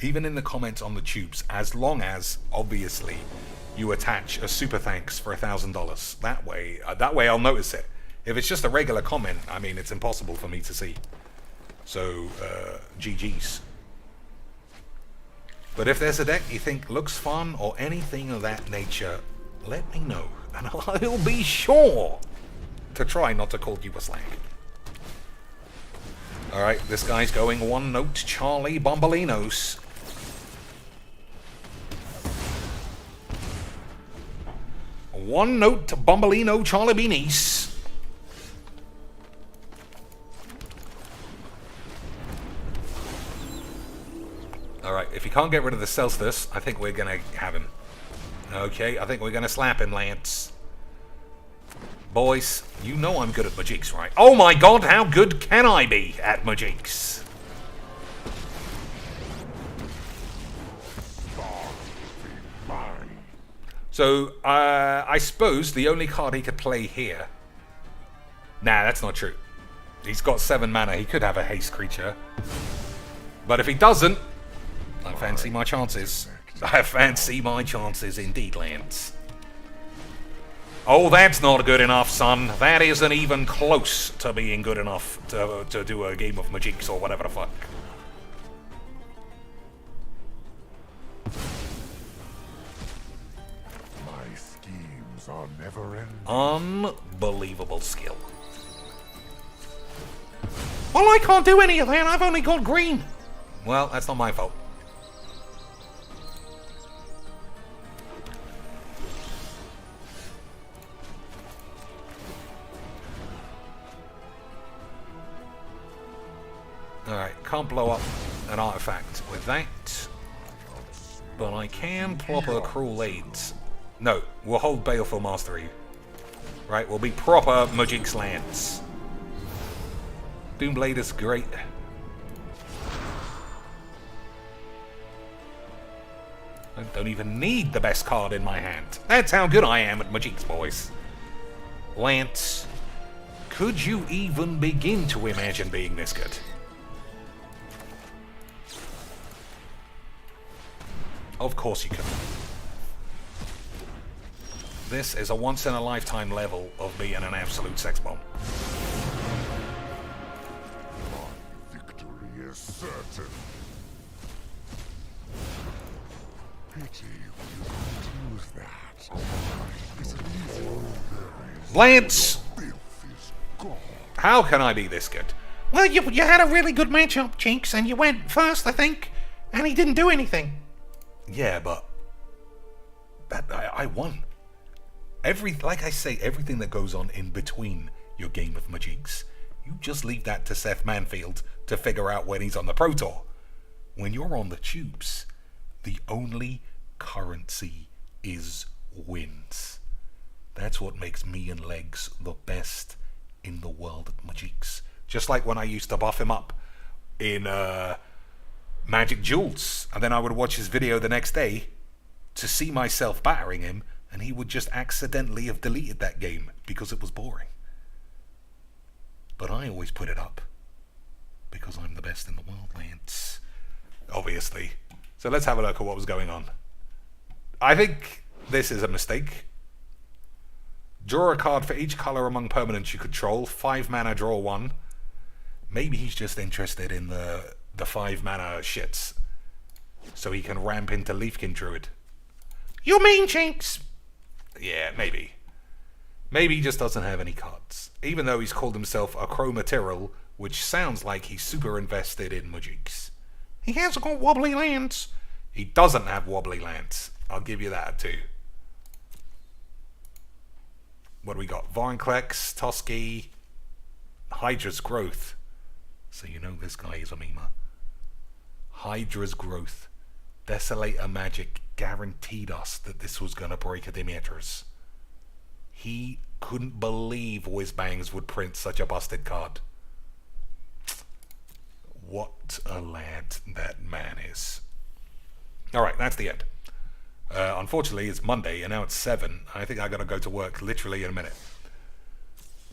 Even in the comments on the tubes. As long as, obviously, you attach a super thanks for $1,000. That way I'll notice it. If it's just a regular comment, I mean, it's impossible for me to see. So, GG's. But if there's a deck you think looks fun or anything of that nature, let me know. And I'll be sure to try not to call you a slag. Alright, this guy's going one note Charlie Bombolinos. One note Bombolino Charlie Beanies. Alright, if you can't get rid of the Celsius, I think we're gonna have him. Okay, I think we're gonna slap him, Lance. Boys, you know I'm good at Magics, right? Oh my god, how good can I be at Magics? So, I suppose the only card he could play here... Nah, that's not true. He's got 7 mana, he could have a haste creature. But if he doesn't, I fancy my chances. I fancy my chances indeed, Lance. Oh, that's not good enough, son. That isn't even close to being good enough to do a game of Magics or whatever the fuck. My schemes are never ending. Unbelievable skill. Well, I can't do any of that. I've only got green. Well, that's not my fault. Alright, can't blow up an artifact with that. But I can plop a Cruel Aids. No, we'll hold Baleful Mastery. Right, we'll be proper Magic's Lance. Doomblade is great. I don't even need the best card in my hand. That's how good I am at Magic's, boys. Lance, could you even begin to imagine being this good? Of course you can. This is a once-in-a-lifetime level of being an absolute sex bomb. My victory is certain. Pity you don't use that. It's easy. Lance! Filth is gone. How can I be this good? Well, you had a really good matchup, Jinx, and you went first, I think, and he didn't do anything. Yeah, but I won. Like I say, everything that goes on in between your game of Magics, you just leave that to Seth Manfield to figure out when he's on the Pro Tour. When you're on the tubes, the only currency is wins. That's what makes me and Legs the best in the world at Magic's. Just like when I used to buff him up in Magic Duels, and then I would watch his video the next day to see myself battering him, and he would just accidentally have deleted that game because it was boring. But I always put it up because I'm the best in the world, Lance. Obviously. So let's have a look at what was going on. I think this is a mistake. Draw a card for each color among permanents you control. 5 mana, draw 1. Maybe he's just interested in the 5 mana shits, so he can ramp into Leafkin Druid. You mean Jinx? Yeah, maybe. Maybe he just doesn't have any cards. Even though he's called himself a Chromaterial, which sounds like he's super invested in Magic's. He hasn't got wobbly lands. He doesn't have wobbly lands. I'll give you that too. What do we got? Vorinclex, Toski, Hydra's Growth. So you know this guy is a memer. Hydra's Growth. Desolator Magic guaranteed us that this was going to break a Demeter's. He couldn't believe Whizbangs would print such a busted card. What a lad that man is. Alright, that's the end. Unfortunately, it's Monday, and now it's 7. I think I got to go to work literally in a minute.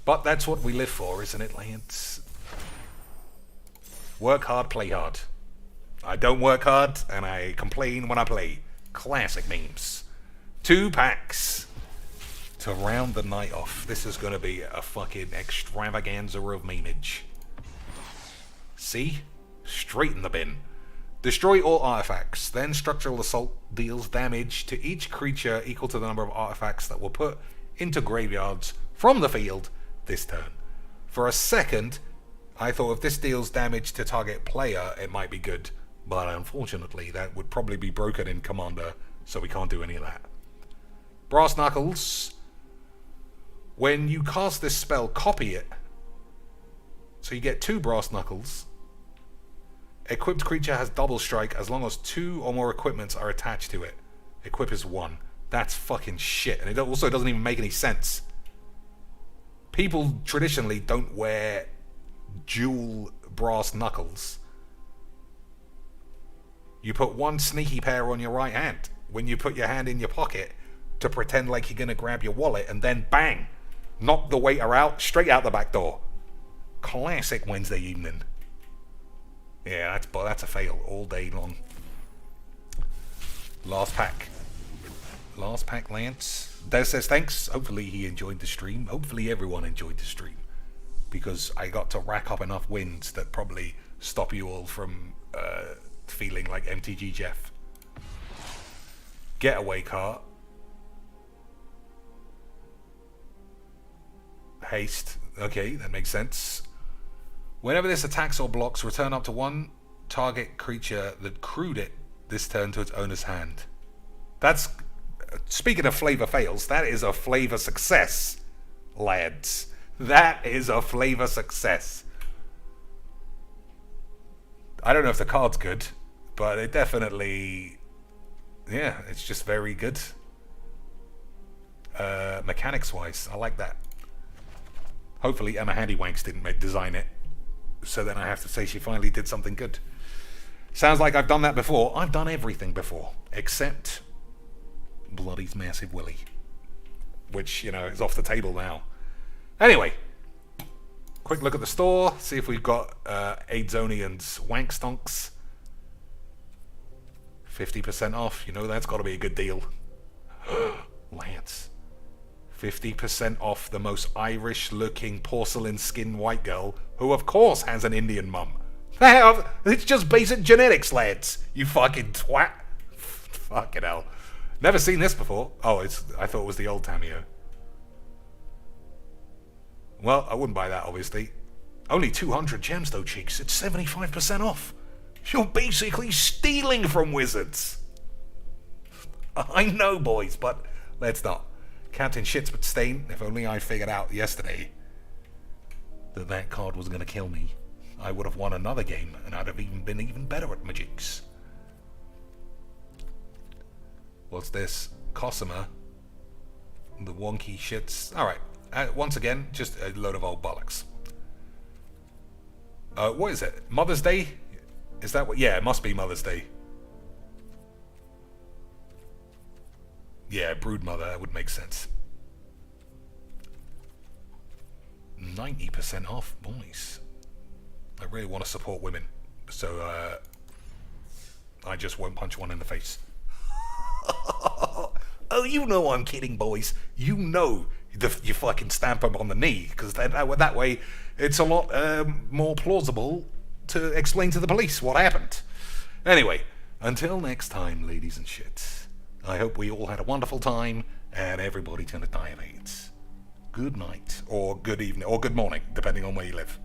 But that's what we live for, isn't it, Lance? Work hard, play hard. I don't work hard, and I complain when I play. Classic memes. 2 packs to round the night off. This is going to be a fucking extravaganza of memeage. See? Straight in the bin. Destroy all artifacts. Then Structural Assault deals damage to each creature equal to the number of artifacts that were put into graveyards from the field this turn. For a second, I thought if this deals damage to target player, it might be good. But unfortunately, that would probably be broken in Commander, so we can't do any of that. Brass Knuckles. When you cast this spell, copy it. So you get 2 Brass Knuckles. Equipped creature has double strike as long as 2 or more equipments are attached to it. Equip is 1. That's fucking shit. And it also doesn't even make any sense. People traditionally don't wear dual Brass Knuckles. You put 1 sneaky pair on your right hand when you put your hand in your pocket to pretend like you're going to grab your wallet, and then bang! Knock the waiter out, straight out the back door. Classic Wednesday evening. Yeah, that's a fail all day long. Last pack. Last pack, Lance. Des says thanks. Hopefully he enjoyed the stream. Hopefully everyone enjoyed the stream. Because I got to rack up enough wins that probably stop you all from feeling like MTG Jeff. Getaway cart. Haste. Okay, that makes sense. Whenever this attacks or blocks, return up to 1 target creature that crewed it this turn to its owner's hand. That's, speaking of flavor fails, that is a flavor success, lads. That is a flavor success. I don't know if the card's good, but it definitely, yeah, it's just very good. Mechanics-wise, I like that. Hopefully Emma Handywanks didn't design it, so then I have to say she finally did something good. Sounds like I've done that before. I've done everything before, except Bloody's Massive Willy, which, you know, is off the table now. Anyway, quick look at the store, see if we've got Aidzonian's Wank Stonks. 50% off, you know that's got to be a good deal. Lance. 50% off the most Irish-looking porcelain skin white girl, who of course has an Indian mum. It's just basic genetics, lads. You fucking twat. Fucking hell. Never seen this before. Oh, I thought it was the old Tamio. Well, I wouldn't buy that, obviously. Only 200 gems, though, cheeks. It's 75% off. You're basically stealing from Wizards. I know, boys, but let's not. Captain Shits but Stain, if only I figured out yesterday that that card was going to kill me, I would have won another game, and I'd have been even better at Magic's. What's this? Cosima. The wonky shits. Alright. Once again, just a load of old bollocks. What is it? Mother's Day? Is that what? Yeah, it must be Mother's Day. Yeah, Broodmother, that would make sense. 90% off, boys. I really want to support women, so I just won't punch one in the face. Oh, you know I'm kidding, boys. You know you fucking stamp them on the knee, because that way it's a lot more plausible to explain to the police what happened. Anyway, until next time, ladies and shits, I hope we all had a wonderful time and everybody turned a die of AIDS. Good night, or good evening, or good morning, depending on where you live.